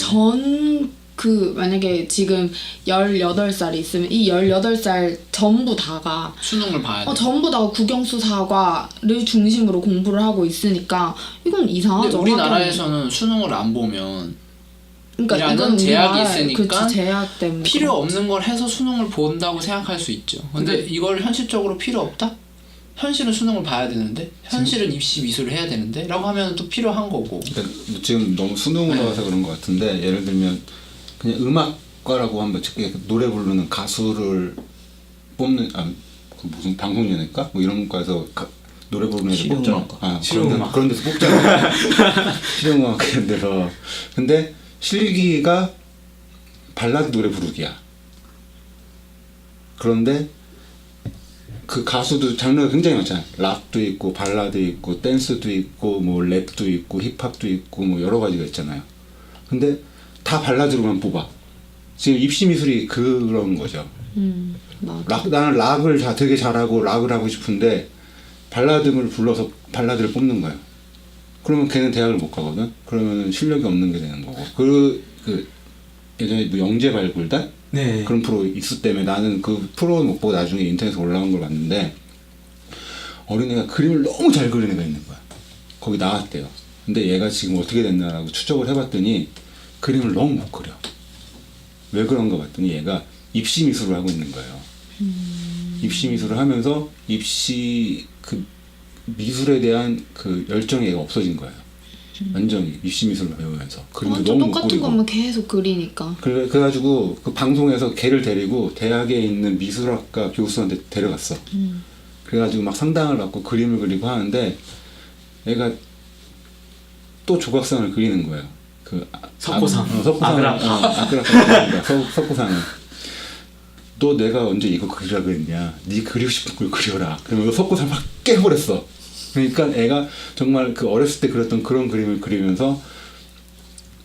만약에 지금 18살이 있으면 이 18살 전부 다가 수능을 봐야 돼. 전부 다 국영수 사과를 중심으로 공부를 하고 있으니까 이건 근데 이상하죠. 우리나라에서는 수능을 안 보면 그러니까 이라는 이건 제약이 우리나라- 있으니까 그치, 제약 때문에 필요 그런 없는 걸 해서 수능을 본다고 생각할 수 있죠. 근데 이걸 현실적으로 필요 없다? 현실은 수능을 봐야 되는데 현실은 입시 미술을 해야 되는데 라고 하면 또 필요한 거고. 그러니까 지금 너무 수능으로 와서 그런 것 같은데, 예를 들면 그냥 음악과라고 한번 노래 부르는 가수를 뽑는 무슨 방송연예과 뭐 이런 과에서 노래 부르는 애들 뽑잖아. 실용음악. 그런 데서 뽑잖아. 실용음악 그런 데서. 근데 실기가 발라드 노래 부르기야. 그런데 그 가수도 장르가 굉장히 많잖아. 락도 있고 발라드 있고 댄스도 있고 뭐 랩도 있고 힙합도 있고 뭐 여러 가지가 있잖아요. 근데 다 발라드로만 뽑아. 지금 입시 미술이 그런 거죠. 맞아. 나는 락을 되게 잘하고 락을 하고 싶은데 발라드를 불러서 발라드를 뽑는 거예요. 그러면 걔는 대학을 못 가거든. 그러면 실력이 없는 게 되는 거고. 예전에 뭐 영재 발굴단 네. 그런 프로 있을 때문에 나는 그 프로는 못 보고 나중에 인터넷에 올라온 걸 봤는데, 어린애가 그림을 너무 잘 그리는 애가 있는 거야. 거기 나왔대요. 근데 얘가 지금 어떻게 됐나라고 추적을 해봤더니 그림을 너무 못 그려. 왜 그런가 봤더니 얘가 입시 미술을 하고 있는 거예요. 입시 미술을 하면서 입시 미술에 대한 그 열정이 얘가 없어진 거예요. 완전히 입시미술을 배우면서 그림도 완전 너무 못 똑같은 그리고. 것만 계속 그리니까. 그래가지고 그 방송에서 걔를 데리고 대학에 있는 미술학과 교수한테 데려갔어. 그래가지고 막 상담을 받고 그림을 그리고 하는데 얘가 또 조각상을 그리는 거예요. 그 석고상. 석고상. 아그라. 석고상을. 너 내가 언제 이거 그리라 그랬냐? 네 그리고 싶은 걸 그려라. 그러면서 석고상 막 깨버렸어. 그러니까 애가 정말 그 어렸을 때 그렸던 그런 그림을 그리면서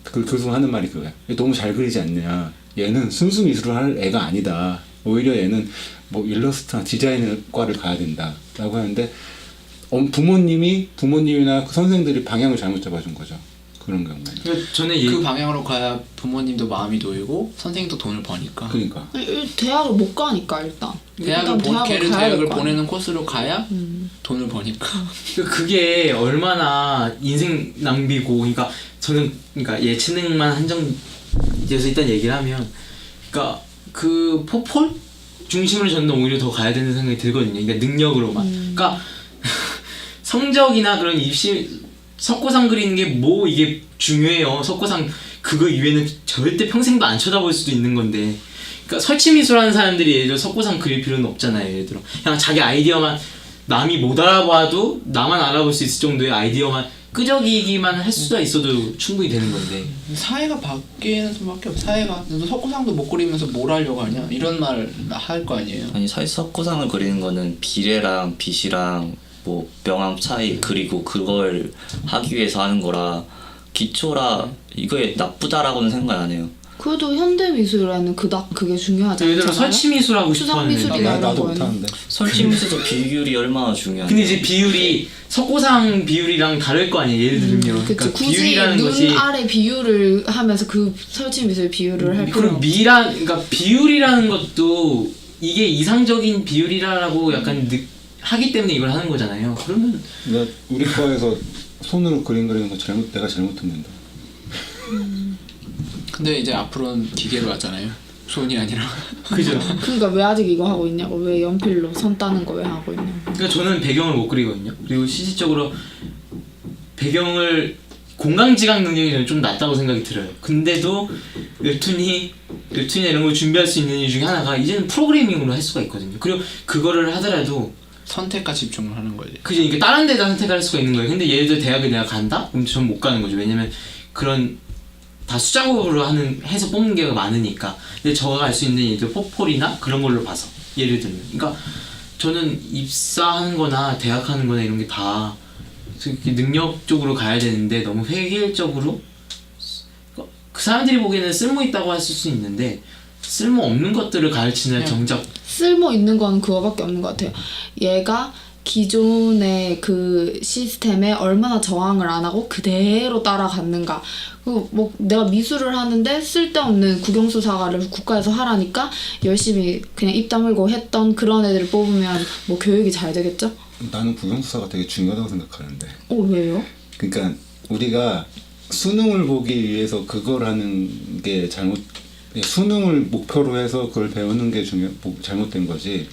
그 교수가 하는 말이 그거야. 얘 너무 잘 그리지 않냐? 얘는 순수 미술을 할 애가 아니다. 오히려 얘는 뭐 일러스트나 디자인과를 가야 된다라고 하는데 부모님이나 그 선생들이 방향을 잘못 잡아준 거죠. 그런 경우는. 그러니까 저는 그 방향으로 가야 부모님도 마음이 놓이고 선생님도 돈을 버니까. 그러니까. 대학을 못 가니까 일단. 일단 걔를 가야 대학을 될 거 아니야. 보내는 코스로 가야 돈을 버니까. 그게 얼마나 인생 낭비고, 그러니까 저는 그러니까 예체능만 한정돼서 일단 얘기를 하면, 그러니까 그 포폴 중심으로 저는 오히려 더 가야 되는 생각이 들거든요. 그러니까 능력으로만. 그러니까 성적이나 그런 입시 석고상 그리는 게 뭐 이게 중요해요. 석고상 그거 이외에는 절대 평생도 안 쳐다볼 수도 있는 건데. 그러니까 설치 미술하는 사람들이 예를 들어 석고상 그릴 필요는 없잖아요. 예를 들어 그냥 자기 아이디어만 남이 못 알아봐도 나만 알아볼 수 있을 정도의 아이디어만 끄적이기만 할 수가 있어도 충분히 되는 건데. 사회가 바뀌는 수밖에 없어. 사회가 너 석고상도 못 그리면서 뭘 하려고 하냐 이런 말 할 거 아니에요. 아니 사실 석고상을 그리는 거는 비례랑 빛이랑 뭐 명암 차이 그리고 그걸 하기 위해서 하는 거라 기초라 이거에 나쁘다라고는 생각 안 해요. 그래도 현대 미술에는 그게 중요하지 예를 들어 않잖아요. 설치 미술하고 추상 싶어하는 미술이나 애들. 이런 나도 거에는. 못하는데. 설치미술도 비율이 얼마나 중요한데. 근데 이제 비율이 석고상 비율이랑 다를 거 아니에요. 예를 들면 그치. 그러니까 굳이 비율이라는 눈 것이 아래 비율을 하면서 그 설치 미술 비율을 할 필요는 그럼 없지. 그러니까 비율이라는 것도 이게 이상적인 비율이라고 약간 하기 때문에 이걸 하는 거잖아요. 그러면 내가 우리 과에서 손으로 그림 그리는 거 내가 잘못했는데. 근데 이제 앞으로는 기계로 하잖아요. 손이 아니라. 그죠. 그러니까 왜 아직 이거 하고 있냐고. 왜 연필로 선 따는 거 왜 하고 있냐고. 그러니까 저는 배경을 못 그리거든요. 그리고 실질적으로 배경을 공간지각 능력이 저는 좀 낮다고 생각이 들어요. 근데도 웹툰이나 이런 걸 준비할 수 있는 이유 중에 하나가 이제는 프로그래밍으로 할 수가 있거든요. 그리고 그거를 하더라도 선택과 집중을 하는 거지. 그죠. 그러니까 다른 데다 선택할 수가 있는 거예요. 근데 예를 들어 대학에 내가 간다? 그럼 전 못 가는 거죠. 왜냐면 그런 다 수작업으로 해서 뽑는 게 많으니까. 근데 저가 갈 수 있는 예를 들어 포폴이나 그런 걸로 봐서 예를 들면. 그러니까 저는 입사하는 거나 대학 하는 거나 이런 게 다 능력적으로 가야 되는데 너무 획일적으로 그 사람들이 보기에는 쓸모 있다고 했을 수 있는데 쓸모 없는 것들을 가르치는 정작 쓸모 있는 건 그거밖에 없는 것 같아요. 얘가 기존의 그 시스템에 얼마나 저항을 안 하고 그대로 따라갔는가. 뭐 내가 미술을 하는데 쓸데없는 국영수사를 국가에서 하라니까 열심히 그냥 입 다물고 했던 그런 애들을 뽑으면 뭐 교육이 잘 되겠죠? 나는 국영수사가 되게 중요하다고 생각하는데. 왜요? 그러니까 우리가 수능을 보기 위해서 그걸 하는 게 수능을 목표로 해서 그걸 배우는 게 잘못된 거지.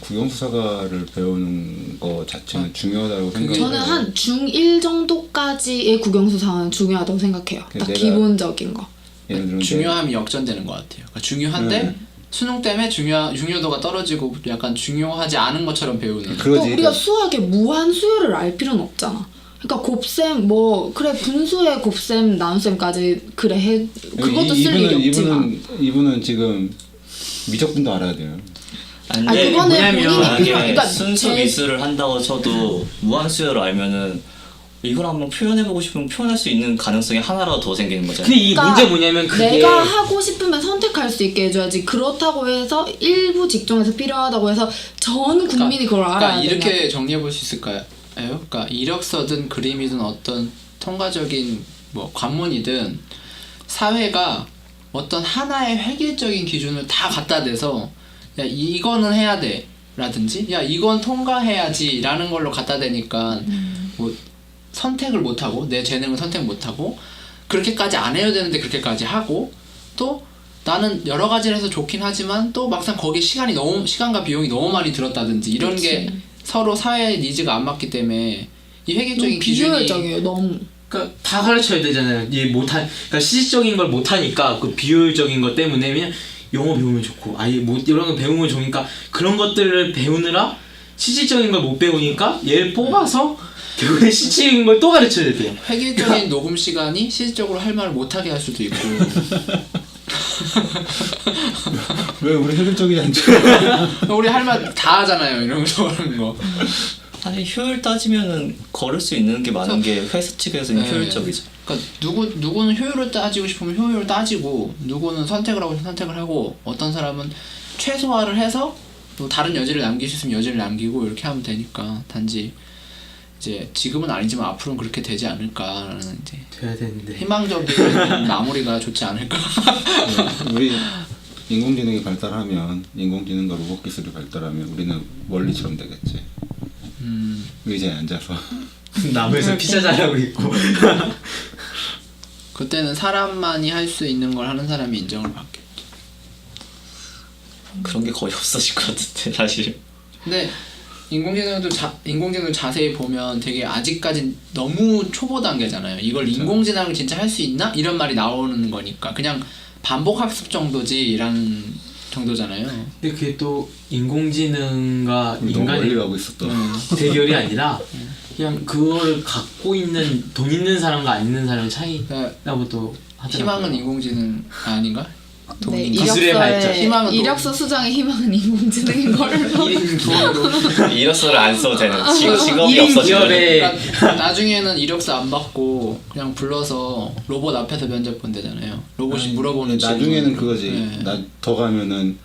국영수사가를 배우는 거 자체는 중요하다고 생각해요. 저는 한 중1 정도까지의 국영수사는 중요하다고 생각해요. 딱 내가 기본적인 거. 예를 들면 중요함이 역전되는 것 같아요. 그러니까 중요한데 수능 때문에 중요도가 떨어지고 약간 중요하지 않은 것처럼 배우는. 또 그러지. 우리가 수학의 무한 수열을 알 필요는 없잖아. 그러니까 곱셈 그래 분수의 곱셈 나눗셈까지 그래 해 그것도 쓸 일이 없지만. 이분은 지금 미적분도 알아야 돼요. 아니, 아니, 근데 그거는 뭐냐면 본인이 만약에 필요. 그러니까 순수 미술을 한다고 쳐도 무한수열을 알면은 이걸 한번 표현해보고 싶으면 표현할 수 있는 가능성이 하나라도 더 생기는 거잖아요. 근데 이 그러니까 문제 뭐냐면 그게 내가 하고 싶으면 선택할 수 있게 해줘야지. 그렇다고 해서 일부 직종에서 필요하다고 해서 전 국민이 그걸 알아야 되냐. 이렇게 정리해 볼 수 있을까요? 그러니까 이력서든 그림이든 어떤 통과적인 뭐 관문이든 사회가 어떤 하나의 획일적인 기준을 다 갖다 대서 야 이거는 해야 돼 라든지 야 이건 통과해야지 라는 걸로 갖다 대니까 뭐 선택을 못하고 내 재능을 선택 못하고 그렇게까지 안 해야 되는데 그렇게까지 하고 또 나는 여러 가지를 해서 좋긴 하지만 또 막상 거기에 시간과 비용이 너무 많이 들었다든지 이런 게 서로 사회의 니즈가 안 맞기 때문에 이 획일적인 기준이 비효율적이에요. 너무. 그러니까 다 가르쳐야 되잖아요. 얘 못한, 그러니까 시식적인 걸 못하니까 그 비효율적인 것 때문에 그냥 영어 배우면 좋고, 아예 뭐 이런 거 배우면 좋으니까 그런 것들을 배우느라 시식적인 걸 못 배우니까 얘를 뽑아서 결국에 시식적인 걸 또 가르쳐야 돼요. 획일적인 녹음 시간이 실질적으로 할 말을 못하게 할 수도 있고. 왜 우리 획일적이지 않죠? 우리 할 말 다 하잖아요. 이러면서 그런 거. 아니 효율 따지면은 걸을 수 있는 게 많은 게 회사 측에서는 네. 효율적이죠. 그러니까 누구는 효율을 따지고 싶으면 효율을 따지고, 누구는 선택을 하고 싶으면 선택을 하고, 어떤 사람은 최소화를 해서 또 다른 여지를 남길 수 있으면 여지를 남기고 이렇게 하면 되니까. 단지 이제 지금은 아니지만 앞으로는 그렇게 되지 않을까라는 이제 돼야 되는데. 희망적인 마무리가 좋지 않을까. 우리 인공지능이 발달하면, 인공지능과 로봇 기술이 발달하면 우리는 원리처럼 되겠지. 의자에 앉아서. 나무에서 피자 잘하고 있고. 그때는 사람만이 할 수 있는 걸 하는 사람이 인정을 받겠죠. 그런 게 거의 없어질 것 같은데 사실. 근데 인공지능을 자세히 보면 되게 아직까지 너무 초보 단계잖아요. 이걸 그렇죠. 인공지능을 진짜 할 수 있나? 이런 말이 나오는 거니까 그냥 반복 학습 정도지라는 정도잖아요. 근데 그게 또 인공지능과 너무 멀리 인간의 가고 있어 또. 대결이 아니라 그냥 그거를 갖고 있는 돈 있는 사람과 안 있는 사람의 차이라고 또 하더라고요. 희망은 인공지능 아닌가? 네, 기술의 발전. 희망은 이력서 수정의 희망은 인공지능인 걸로. 1인 기업으로 이력서를 안 써도 되는 직업이 일인 없어지는. 기업에 그러니까 나중에는 이력서 안 받고 그냥 불러서 로봇 앞에서 면접 본대잖아요. 로봇이 물어보는 나중에는 질문. 그거지. 네. 더 가면은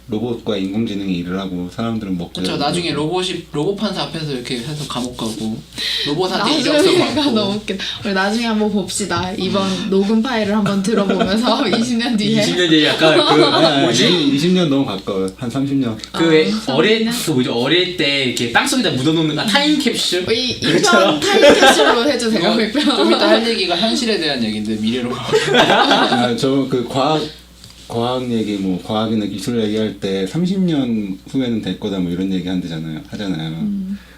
로봇과 인공지능이 일을 하고 사람들은 먹고. 그렇죠. 자고 나중에 그러고. 로봇 판사 앞에서 이렇게 해서 감옥 가고 로봇한테 나중에 이력서 얘가 받고. 너무 웃기다. 우리 나중에 한번 봅시다. 이번 녹음 파일을 한번 들어보면서 20년 뒤에 20년 뒤에 약간 그 뭐지? 20년 너무 가까워요. 한 30년. 그 아, 어릴 때 이렇게 땅속에다 묻어놓는 타임캡슐. 이 이편 타임캡슐로 해주세요. 그 좀 편. 이따 할 얘기가 현실에 대한 얘기인데 미래로 가. 저 그 과학 얘기 뭐 과학이나 기술 얘기할 때 30년 후에는 될 거다 뭐 이런 얘기 하잖아요.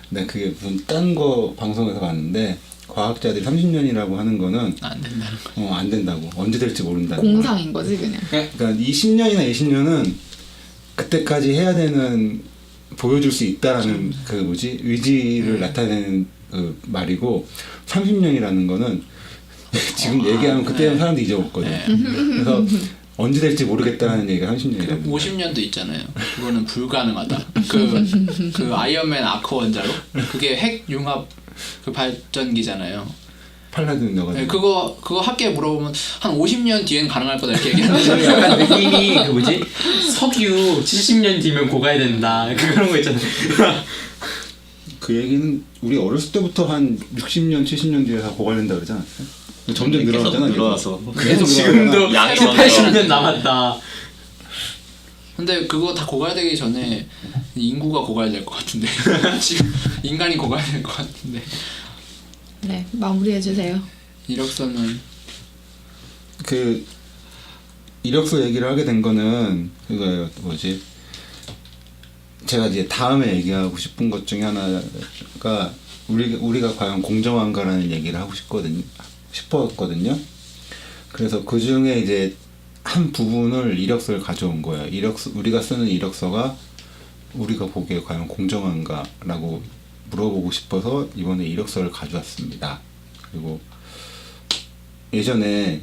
근데 그게 무슨 딴 거 방송에서 봤는데 과학자들이 30년이라고 하는 거는 안 된다는 거. 안 된다고. 언제 될지 모른다는 공상인 거지 그냥. 그러니까 20년이나 20년은 그때까지 해야 되는 보여줄 수 있다라는 그 뭐지 의지를 나타내는 그 말이고 30년이라는 거는 지금 얘기하면 그때는 사람들이 잊어먹거든. 그래서 언제 될지 모르겠다는 얘기가 30년이라는 50년도 있잖아요. 그거는 불가능하다. 그 아이언맨 아크 원자로 그게 핵 융합 그 발전기잖아요. 팔라딘 넣어가지고. 네, 그거 학교에 물어보면 한 50년 뒤엔 가능할 거다 이렇게 얘기하는데 약간 느낌이 그 뭐지? 석유 70년 뒤면 고가야 된다. 그런 거 있잖아요. 그 얘기는 우리 어렸을 때부터 한 60년, 70년 뒤에 다 고갈된다 그러지 않았어요? 점점 계속 늘어나잖아. 늘어나서. 계속 지금도 양이 80년 남았다. 근데 그거 다 고갈되기 전에 인구가 고갈될 것 같은데 지금 인간이 고갈될 것 같은데 네, 마무리해 주세요. 이력서는 그 이력서 얘기를 하게 된 거는 그거예요. 뭐지? 제가 이제 다음에 얘기하고 싶은 것 중에 하나가 우리가 과연 공정한가라는 얘기를 하고 싶었거든요. 그래서 그 중에 이제 한 부분을 이력서를 가져온 거예요. 우리가 쓰는 이력서가 우리가 보기에 과연 공정한가라고 물어보고 싶어서 이번에 이력서를 가져왔습니다. 그리고 예전에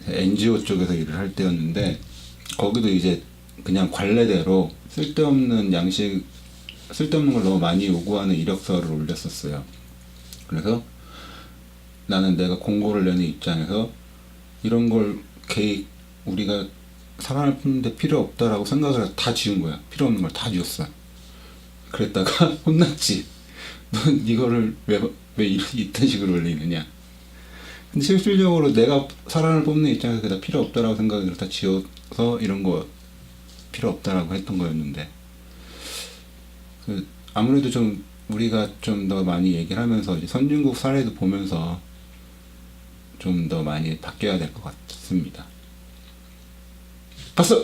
NGO 쪽에서 일을 할 때였는데 거기도 이제 그냥 관례대로 쓸데없는 걸 너무 많이 요구하는 이력서를 올렸었어요. 그래서 나는 내가 공고를 내는 입장에서 이런 걸 우리가 사람을 뽑는데 필요 없다라고 생각을 해서 다 지운 거야. 필요 없는 걸 다 지웠어. 그랬다가 혼났지. 넌 이거를 왜 이딴 식으로 올리느냐. 근데 실질적으로 내가 사람을 뽑는 입장에서 그다 필요 없다라고 생각해서 다 지워서 이런 거 필요 없다라고 했던 거였는데 아무래도 좀 우리가 좀 더 많이 얘기를 하면서 이제 선진국 사례도 보면서 좀 더 많이 바뀌어야 될 것 같습니다. 박수!